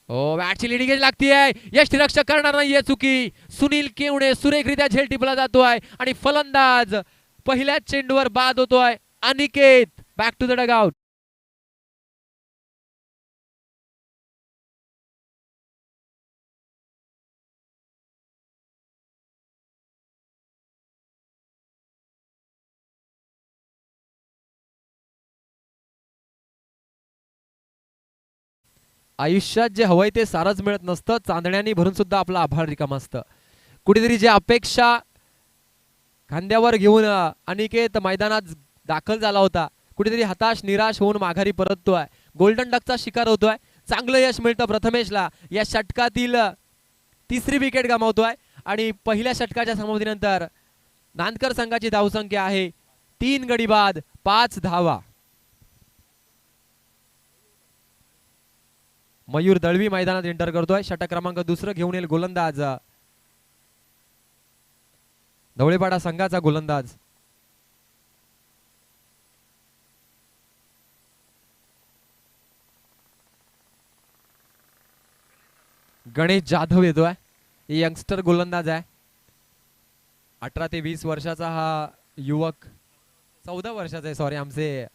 [SPEAKER 1] ओ बॅटची लिडिंग लागतीये, यष्टीरक्षक करणार नाहीये चुकी. सुनील केवणे सुरेखरित्या झेल टिपला जातोय आणि फलंदाज पहिल्याच चेंडूवर बाद होतोय. Aniket back to the dugout. आयुष्यात जे हवंय ते सारच मिळत नसतं, चांदण्यानी भरून सुद्धा आपला आभार रिकाम असतं. कुठेतरी जे अपेक्षा खांद्यावर घेऊन अनिकेत मैदानात दाखल झाला होता, कुठेतरी हताश निराश होऊन माघारी परततोय. गोल्डन डकचा शिकार होतोय. चांगलं यश मिळतं प्रथमेशला. या षटकातील तिसरी विकेट गमावतोय आणि पहिल्या षटकाच्या समाप्तीनंतर नांदकर संघाची धावसंख्या आहे 3 गडी बाद 5 धावा. मयूर दळवी मैदानात एंटर करतोय. षटक क्रमांक दुसरं घेऊन येईल गोलंदाज धवळेपाडा संघाचा गोलंदाज. गणेश जाधव येतोय. यंगस्टर गोलंदाज आहे. 18 ते 20 वर्षाचा हा युवक, 14 वर्षाचा आहे सॉरी. आमचे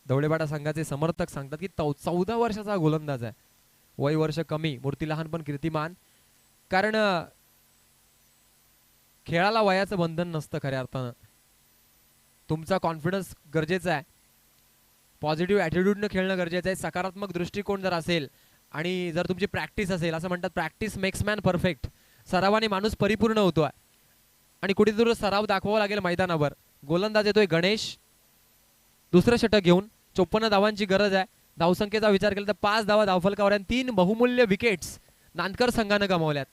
[SPEAKER 1] धवळेपाडा संघाचे समर्थक सांगतात की 14 वर्षाचा गोलंदाज आहे. वय वर्ष कमी, मूर्ती लहान पण कीर्तिमान. कारण खेळाला वयाचं बंधन नसतं खऱ्या अर्थानं. तुमचा कॉन्फिडन्स गरजेचा आहे, पॉझिटिव्ह ॲटिट्यूडनं खेळणं गरजेचं आहे. सकारात्मक दृष्टिकोन जर असेल आणि जर तुमची प्रॅक्टिस असेल, असं म्हणतात प्रॅक्टिस मेक्स मॅन परफेक्ट. सरावाने माणूस परिपूर्ण होतोय आणि कुठेतरी सराव दाखवावा लागेल मैदानावर. गोलंदाज येतोय गणेश दुसरं षटक घेऊन. 54 धावांची गरज आहे. धावसंख्येचा विचार केला तर 5 धावा धावफलकावर आणि 3 बहुमूल्य विकेट्स नांदकर संघानं गमावल्यात.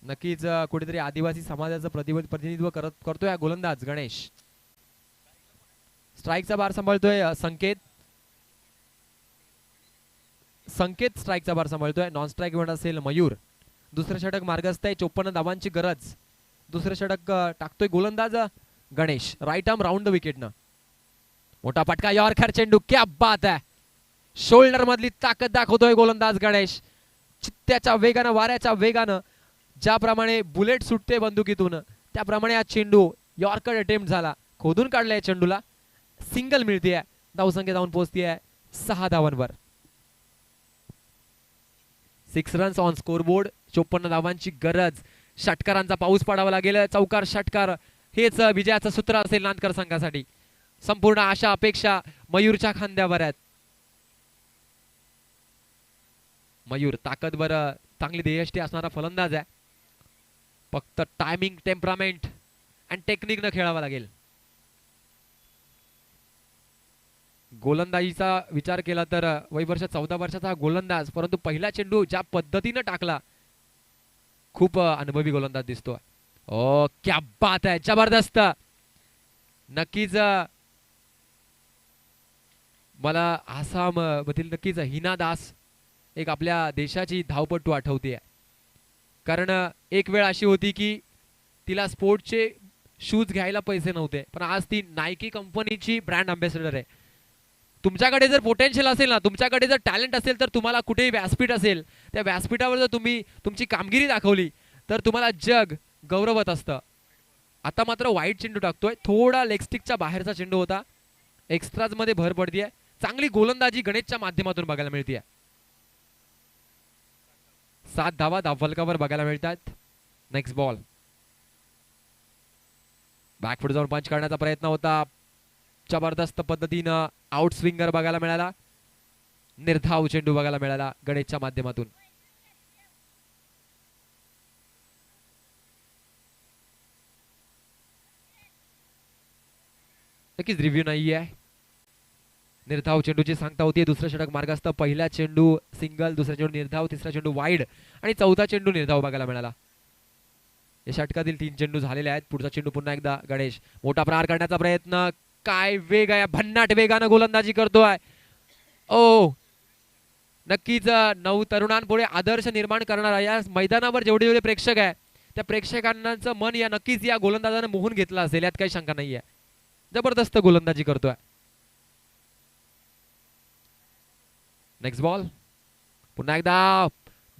[SPEAKER 1] नक्कीच कुठेतरी आदिवासी समाजाचं प्रतिनिधित्व करतोय गोलंदाज गणेश. स्ट्राईकचा बार सांभाळतोय संकेत. स्ट्राईकचा बार सांभाळतोय. नॉन स्ट्राईक म्हणत असेल मयूर. दुसरं षटक मार्गस्थ आहे. 54 धावांची गरज. दुसरं षटक टाकतोय गोलंदाज Ganesh right arm round the विकेटनं. मोठा पटका यॉर्कर चेंडू. क्या बात आहे. शोल्डर मधली ताकद दाखवतोय गोलंदाज गणेश. चित्त्याच्या वेगानं वाऱ्याच्या वेगानं ज्याप्रमाणे बुलेट सुटते बंदुकीतून त्याप्रमाणे हा चेंडू यॉर्कर अटेम्प्ट झाला. खोदून काढलाय चेंडूला. सिंगल मिळतीये. धावसंख्या जाऊन पोहोचतीये 6 धावांवर. 6 रन्स ऑन स्कोरबोर्ड. 54 धावांची गरज. षटकारांचा पाऊस पडावा लागेल. चौकार षटकार हेच विजयाचं सूत्र असेल नांदकर संघासाठी. संपूर्ण आशा अपेक्षा मयूरच्या खांद्यावर आहेत. मयूर ताकदवर चांगली देहष्टी असणारा फलंदाज आहे. फक्त टायमिंग, टेम्परामेंट आणि टेक्निकनं खेळावा लागेल. गोलंदाजीचा विचार केला तर वय वर्ष 14 वर्षाचा गोलंदाज, परंतु पहिला चेंडू ज्या पद्धतीनं टाकला खूप अनुभवी गोलंदाज दिसतोय. ओ क्या बात आहे. जबरदस्त. नक्कीच मला आसाम मधील नक्कीच हिना दास एक आपल्या देशाची धावपटू आठवते. कारण एक वेळ अशी होती की तिला स्पोर्टचे शूज घ्यायला पैसे नव्हते, पण आज ती नायकी कंपनीची ब्रँड अँबॅसेडर आहे. तुमच्याकडे जर पोटेन्शियल असेल ना, तुमच्याकडे जर टॅलेंट असेल, तर तुम्हाला कुठेही व्यासपीठ असेल, त्या व्यासपीठावर जर तुम्ही तुमची कामगिरी दाखवली तर तुम्हाला जग गौरवत असतं. आता मात्र वाईट चेंडू टाकतोय. थोडा लेगस्टिकच्या बाहेरचा चेंडू होता. एक्स्ट्राज मध्ये भर पडतीये. चांगली गोलंदाजी गणेशच्या माध्यमातून बघायला मिळते. 7 धावा धावफलकावर बघायला मिळतात. Next ball. बॅकफुट जाऊन पंच करण्याचा प्रयत्न होता. जबरदस्त पद्धतीनं आउट स्विंगर बघायला मिळाला. निर्धाव चेंडू बघायला मिळाला गणेशच्या माध्यमातून. नक्कीच रिव्ह्यू नाही आहे. निर्धाव चेंडूची सांगता होती. दुसरं षटक मार्गस्थ. पहिला चेंडू सिंगल, दुसरा चेंडू निर्धाव, तिसरा चेंडू वाईड आणि चौथा चेंडू निर्धाव बघायला मिळाला. या षटकातील 3 चेंडू झालेले आहेत. पुढचा चेंडू पुन्हा एकदा गणेश. मोठा प्रहार करण्याचा प्रयत्न काय वेग आहे, भन्नाट वेगानं गोलंदाजी करतोय. ओ नक्कीच 9 तरुणांपुढे आदर्श निर्माण करणारा या मैदानावर जेवढे जेवढे प्रेक्षक आहे त्या प्रेक्षकांचं मन या नक्कीच या गोलंदाजाने मोहून घेतलं असेल, यात काही शंका नाहीये. जबरदस्त गोलंदाजी करतोय. Next ball. पुन्हा एकदा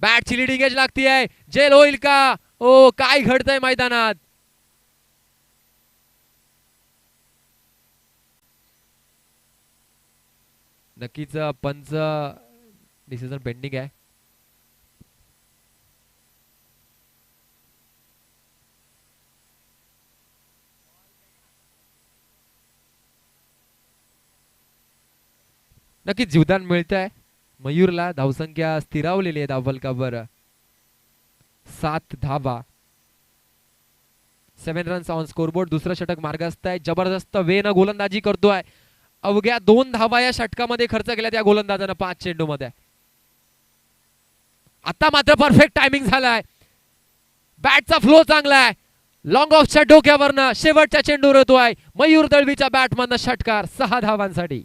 [SPEAKER 1] बॅटची लिडिंग एज लागतीये. जेल होईल का? ओ काय घडतंय मैदानात. नक्कीच पंच डिसिजन पेंडिंग आहे. नक्कीच जीवदान मिळतंय मयूरला. धावसंख्या स्थिरावलेली आहे धावफलकावर. 7 धावा, 7 रन्स ऑन स्कोरबोर्ड. दुसरं षटक मार्गस्थ आहे. जबरदस्त वेनं गोलंदाजी करतोय. अवघ्या 2 धावा या षटकामध्ये खर्च केल्या त्या गोलंदाजानं 5 चेंडू मध्ये. आता मात्र परफेक्ट टायमिंग झालाय. बॅटचा फ्लो चांगला आहे. लॉंग ऑफच्या डोक्यावरनं शेवटच्या चेंडूवर येतोय मयूर दळवीच्या बॅटमधनं षटकार 6 धावांसाठी.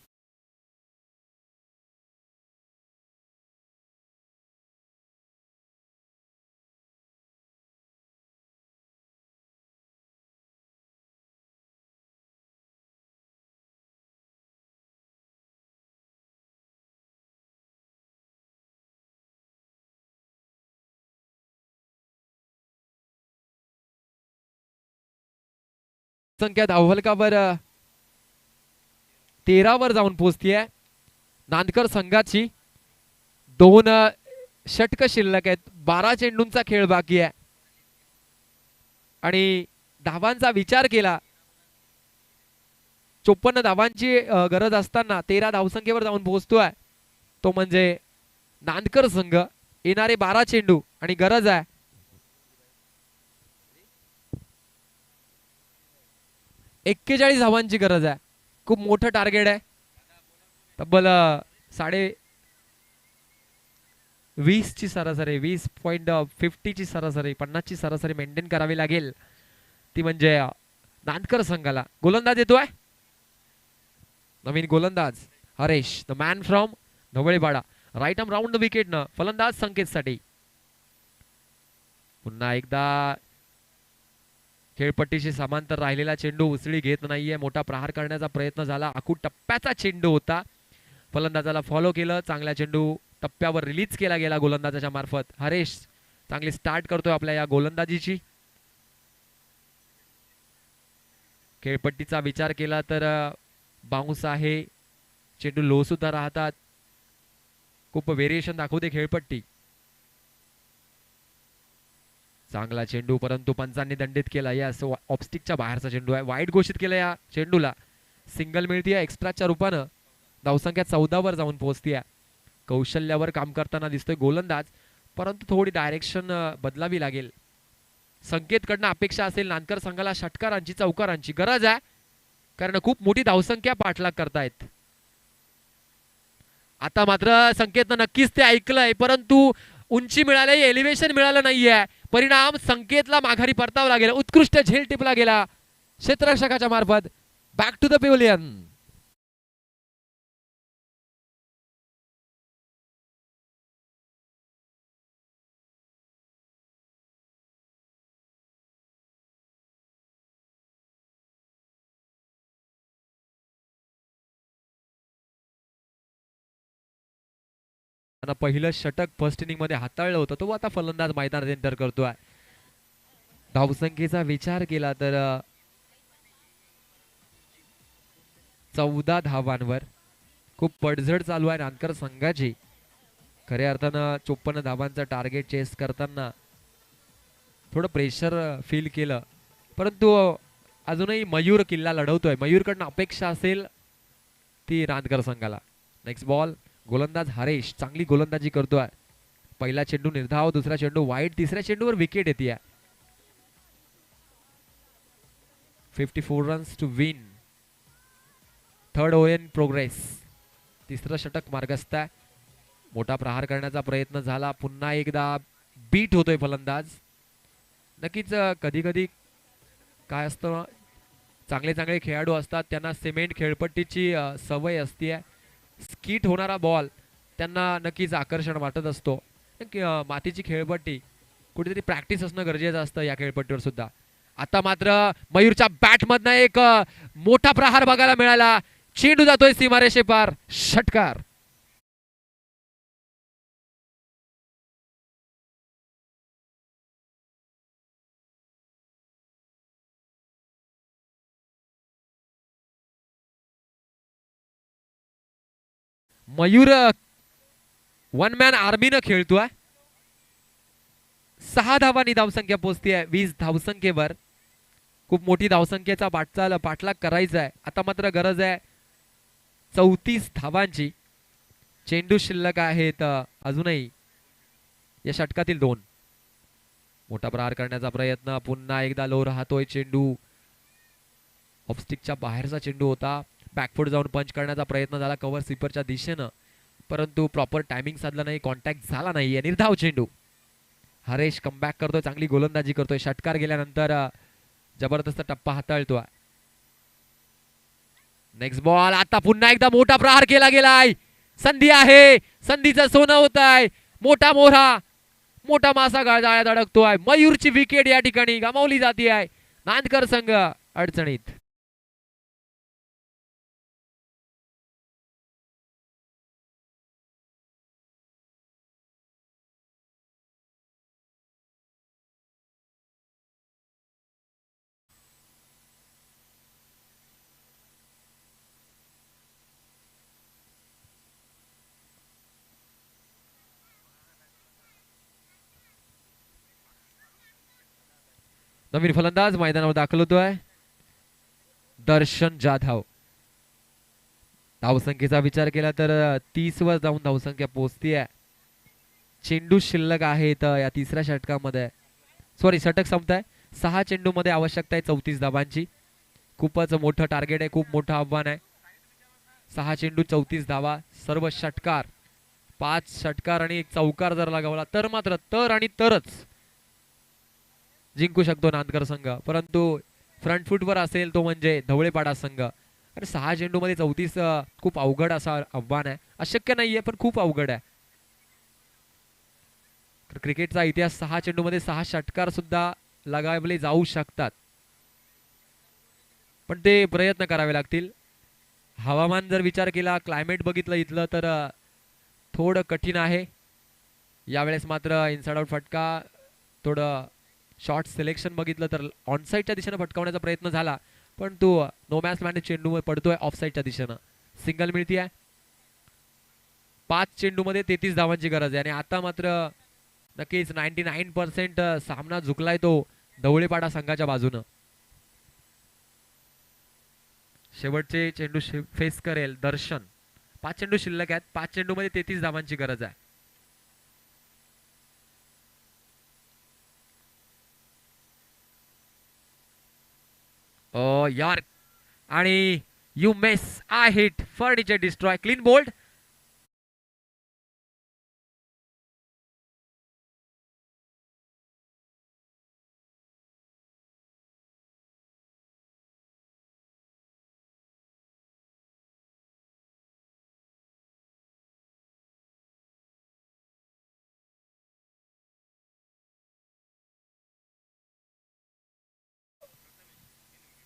[SPEAKER 1] संख्या धावफलकावर 13 वर जाऊन पोहोचतीये. नांदकर संघाची 2 षटक शिल्लक आहेत. 12 चेंडूंचा खेळ बाकी आहे आणि धावांचा विचार केला 54 धावांची गरज असताना 13 धावसंख्येवर जाऊन पोहोचतोय तो म्हणजे नांदकर संघ. येणारे 12 चेंडू आणि गरज आहे 41 धावांची गरज आहे. खूप मोठं टार्गेट आहे. तब्बल 20 ची सरासरी, 20.50 ची सरासरी, 50 ची सरासरी मेंटेन करावी लागेल. ती म्हणजे नांदकर संघाला. गोलंदाज येतोय नवीन गोलंदाज Haresh, the man from Navlewada. Right arm round the wicket न फलंदाज संकेतसाठी. पुन्हा एकदा खेळपट्टीशी समांतर राहिलेला चेंडू उसळी घेत नाहीये. मोठा प्रहार करण्याचा प्रयत्न झाला. आखूड टप्प्याचा चेंडू होता. फलंदाजाला फॉलो केलं. चांगला चेंडू टप्प्यावर रिलीज केला गेला गोलंदाजाच्या मार्फत. हरेश चांगली स्टार्ट करतोय आपल्या या गोलंदाजीची. खेळपट्टीचा विचार केला तर बाउन्स आहे. चेंडू लो सुद्धा राहतात. खूप व्हेरिएशन दाखवते खेळपट्टी. चांगला चेंडू परंतु पंचांनी दंडित केला. या ऑफस्टिकच्या बाहेरचा चेंडू आहे. वाईट घोषित केलं या चेंडूला. सिंगल मिळतीये एक्स्ट्राच्या रूपानं. धावसंख्या 14 वर जाऊन पोहोचतीये. कौशल्यावर काम करताना दिसतोय गोलंदाज, परंतु थोडी डायरेक्शन बदलावी लागेल. संकेतकडनं अपेक्षा असेल नांदकर संघाला षटकारांची चौकारांची गरज आहे कारण खूप मोठी धावसंख्या पाठलाग करतायत. आता मात्र संकेतनं नक्कीच ते ऐकलंय परंतु उंची मिळाली, एलिव्हेशन मिळालं नाहीये. परिणाम संकेतला माघारी परतावा लागेल. उत्कृष्ट झेल टिपला गेला क्षेत्ररक्षकाच्या मार्फत. Back to the pavilion. पहिलं षटक फर्स्ट इनिंग मध्ये हाताळलं होतं तो आता फलंदाज मैदानात एंटर करतोय. धावसंख्येचा विचार केला तर 14 धावांवर खूप पडझड चालू आहे नांदकर संघाची. खऱ्या अर्थानं 54 धावांचं टार्गेट चेस करताना थोडं प्रेशर फील केलं परंतु अजूनही मयूर किल्ला लढवतोय. मयूरकडनं अपेक्षा असेल ती नांदकर संघाला. Next ball. गोलंदाज हरेश चांगली गोलंदाजी करतोय. पहिला चेंडू निर्धाव, दुसरा चेंडू वाईट, तिसऱ्या चेंडूवर विकेट येते. 54 runs to win. Third over in progress. तिसरं षटक मार्गस्थ आहे. मोठा प्रहार करण्याचा प्रयत्न झाला. पुन्हा एकदा बीट होतोय फलंदाज. नक्कीच कधी कधी काय असतं चांगले चांगले खेळाडू असतात, त्यांना सिमेंट खेळपट्टीची सवय असते. स्किट होणारा बॉल त्यांना नक्कीच आकर्षण वाटत असतो. मातीची खेळपट्टी कुठेतरी प्रॅक्टिस असणं गरजेचं असतं या खेळपट्टीवर सुद्धा. आता मात्र मयूरच्या बॅटमधनं एक मोठा प्रहार बघायला मिळाला. चेंडू जातोय सीमारेषे पार, षटकार. मयूर वन मॅन आर्मीनं खेळतोय. 6 धावांनी धावसंख्या पोहोचते 20 धावसंख्येवर. खूप मोठी धावसंख्येचा पाठलाग करायचा आहे. आता मात्र गरज आहे 34 धावांची. चेंडू शिल्लक आहेत अजूनही या षटकातील 2. मोठा प्रहार करण्याचा प्रयत्न, पुन्हा एकदा लो राहतोय चेंडू. ऑफस्टिकच्या बाहेरचा चेंडू होता. बॅकफूट जाऊन पंच करण्याचा प्रयत्न झाला कव्हर स्वीपरच्या दिशेनं, परंतु प्रॉपर टायमिंग साधला नाही, कॉन्टॅक्ट झाला नाही. निर्धाव चेंडू. हरेश कमबॅक करतोय, चांगली गोलंदाजी करतोय. षटकार गेल्यानंतर जबरदस्त टप्पा हाताळतोय. Next ball. आता पुन्हा एकदा मोठा प्रहार केला गेलाय. संधी आहे, संधीचं सोनं होत आहे. मोठा मोठा मासा जाळ्यात अडकतोय. मयूरची विकेट या ठिकाणी गमावली जाते आहे. नांदकर संघ अडचणीत. नवीन फलंदाज मैदानावर दाखल होतोय, दर्शन जाधव. धावसंख्येचा विचार केला तर 30 वर जाऊन धावसंख्या पोहोचतीये. चेंडू शिल्लक आहेत या तिसऱ्या षटकामध्ये. षटक संपताय. 6 चेंडू मध्ये आवश्यकता आहे 34 धावांची. खूपच मोठं टार्गेट आहे, खूप मोठं आव्हान आहे. 6 चेंडू 34 धावा. सर्व षटकार, 5 षटकार आणि 1 चौकार जर लगावला तर मात्र तरच जिंकू शकतो नांदकर संघ. परंतु फ्रंट फूटवर असेल तो म्हणजे धवळेपाडा संघ. आणि 6 चेंडूमध्ये 34 खूप अवघड असा आव्हान आहे. अशक्य नाहीये पण खूप अवघड आहे. क्रिकेटचा इतिहास 6 चेंडूमध्ये 6 षटकार सुद्धा लगावले जाऊ शकतात, पण ते प्रयत्न करावे लागतील. हवामान जर विचार केला, क्लायमेट बघितलं इथलं तर थोडं कठीण आहे. यावेळेस मात्र इनसाइड आउट फटका, थोडं शॉर्ट सिलेक्शन बघितलं तर ऑनसाईडच्या दिशेने फटकावण्याचा प्रयत्न झाला, पण तो नो मॅच लँड चेंडू पडतोय ऑफसाईडच्या दिशेनं. सिंगल मिळतीये. 5 चेंडूमध्ये 33 धावांची गरज आहे. आणि आता मात्र नक्कीच 99% सामना झुकलाय तो धवळेपाडा संघाच्या बाजूनं. शेवटचे चेंडू फेस करेल दर्शन. 5 चेंडू शिल्लक आहेत. 5 चेंडूमध्ये 33 धावांची गरज आहे. यार, आणि you miss, I hit, furniture destroy, clean bowled.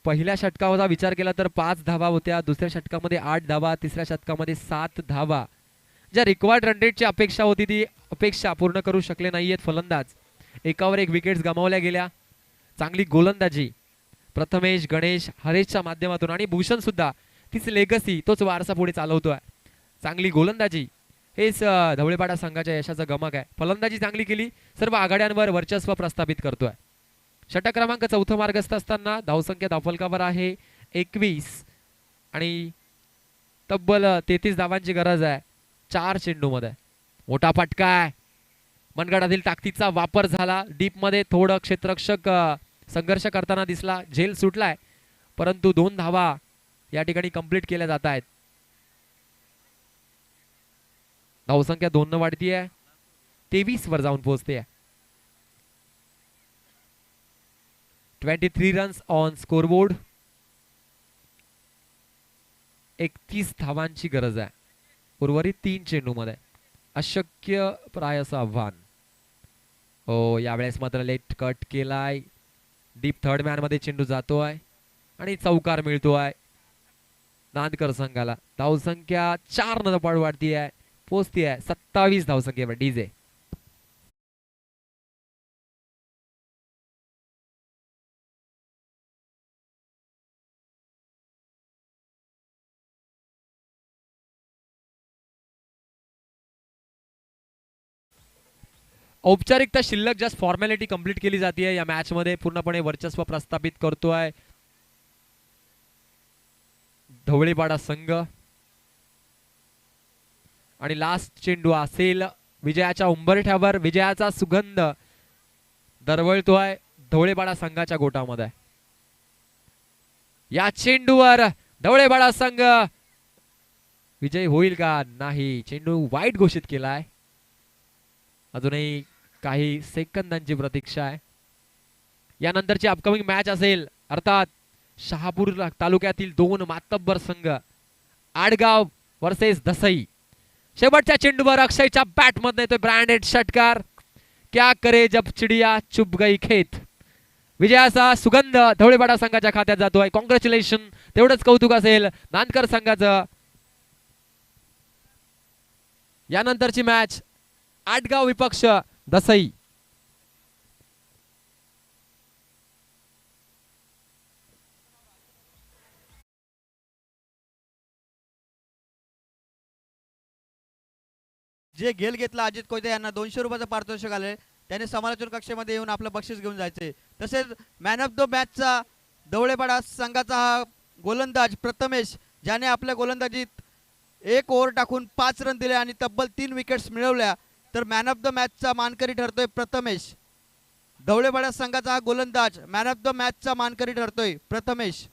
[SPEAKER 1] पहिल्या षटकाचा विचार केला तर 5 धावा होत्या. दुसऱ्या षटकामध्ये 8 धावा. तिसऱ्या षटकामध्ये 7 धावा. ज्या रिक्वायर्ड रन रेटची अपेक्षा होती ती अपेक्षा पूर्ण करू शकले नाहीयेत फलंदाज. एकावर एक विकेट्स गमावल्या गेल्या. चांगली गोलंदाजी प्रथमेश, गणेश, हरेशच्या माध्यमातून, आणि भूषण सुद्धा तीच लेगसी, तोच वारसा पुढे चालवतोय. चांगली गोलंदाजी हेच धवळेपाडा संघाच्या यशाचा गमक आहे. फलंदाजी चांगली केली, सर्व आघाड्यांवर वर्चस्व प्रस्थापित करतोय. षटक क्रमांक 4 मार्गस्थ असताना धावसंख्या धावफलकावर आहे 21 आणि तब्बल 33 धावांची गरज आहे 4 चेंडूमध्ये. मोठा फटका आहे. मनगडातील ताकदीचा वापर झाला. डीप मध्ये थोडं क्षेत्ररक्षक संघर्ष करताना दिसला, झेल सुटलाय, परंतु 2 धावा या ठिकाणी कंप्लीट केल्या जात आहेत. धावसंख्या 2 न वाढतीये, 23 वर जाऊन पोहोचते. 23 रन्स ऑन स्कोरबोर्ड. 31 धावांची गरज आहे उर्वरित 3 चेंडूमध्ये. अशक्य प्राय असं आव्हान. हो, यावेळेस मात्र लेट कट केलाय. डीप थर्ड मॅन मध्ये चेंडू जातोय आणि चौकार मिळतोय नांदकर संघाला. धावसंख्या 4 न पाड वाढती आहे, पोचती आहे 27 धावसंख्येवर. डीजे औपचारिकता शिल्लक जस्ट फॉर्मॅलिटी कंप्लीट केली जाते या मॅच मध्ये. पूर्णपणे वर्चस्व प्रस्थापित करतोय ढवळीपाडा संघ आणि लास्ट चेंडू असेल विजयाच्या उंबरठ्यावर. विजयाचा सुगंध दरवळतोय ढवळेपाडा संघाच्या गोटामध्ये. या चेंडूवर ढवळेपाडा संघ विजय होईल का नाही. चेंडू वाईट घोषित केलाय. अजूनही काही सेकंदांची प्रतीक्षा आहे. यानंतरची अपकमिंग मॅच असेल अर्थात शहापूर तालुक्यातील 2 मातब्बर संघ आडगाव वर्सेस दसई. शेवटच्या चेंडूवर अक्षयच्या बॅट मध्ये येतोय ब्रँडेड षटकार. क्या करे जब चिडिया चुप गई खेत. विजयाचा सुगंध ढवळेपाडा संघाच्या खात्यात जातोय. कॉंग्रॅच्युलेशन, तेवढंच कौतुक असेल नांदकर संघाचं. यानंतरची मॅच आडगाव विपक्ष दसई.
[SPEAKER 2] जे गेल घेतला अजित कोयते यांना 200 रुपयाचं पारितोषिक आले. त्याने समालोचन कक्षेमध्ये येऊन आपलं बक्षीस घेऊन जायचे. तसेच मॅन ऑफ द मॅचचा ढवळेपाडा संघाचा हा गोलंदाज प्रथमेश, ज्याने आपल्या गोलंदाजीत 1 ओव्हर टाकून 5 रन दिले आणि तब्बल 3 विकेट्स मिळवल्या. तर मॅन ऑफ द मॅचचा मानकरी ठरतोय प्रथमेश. ढवळेपाडा संघाचा हा गोलंदाज मॅन ऑफ द मॅचचा मानकरी ठरतोय प्रथमेश.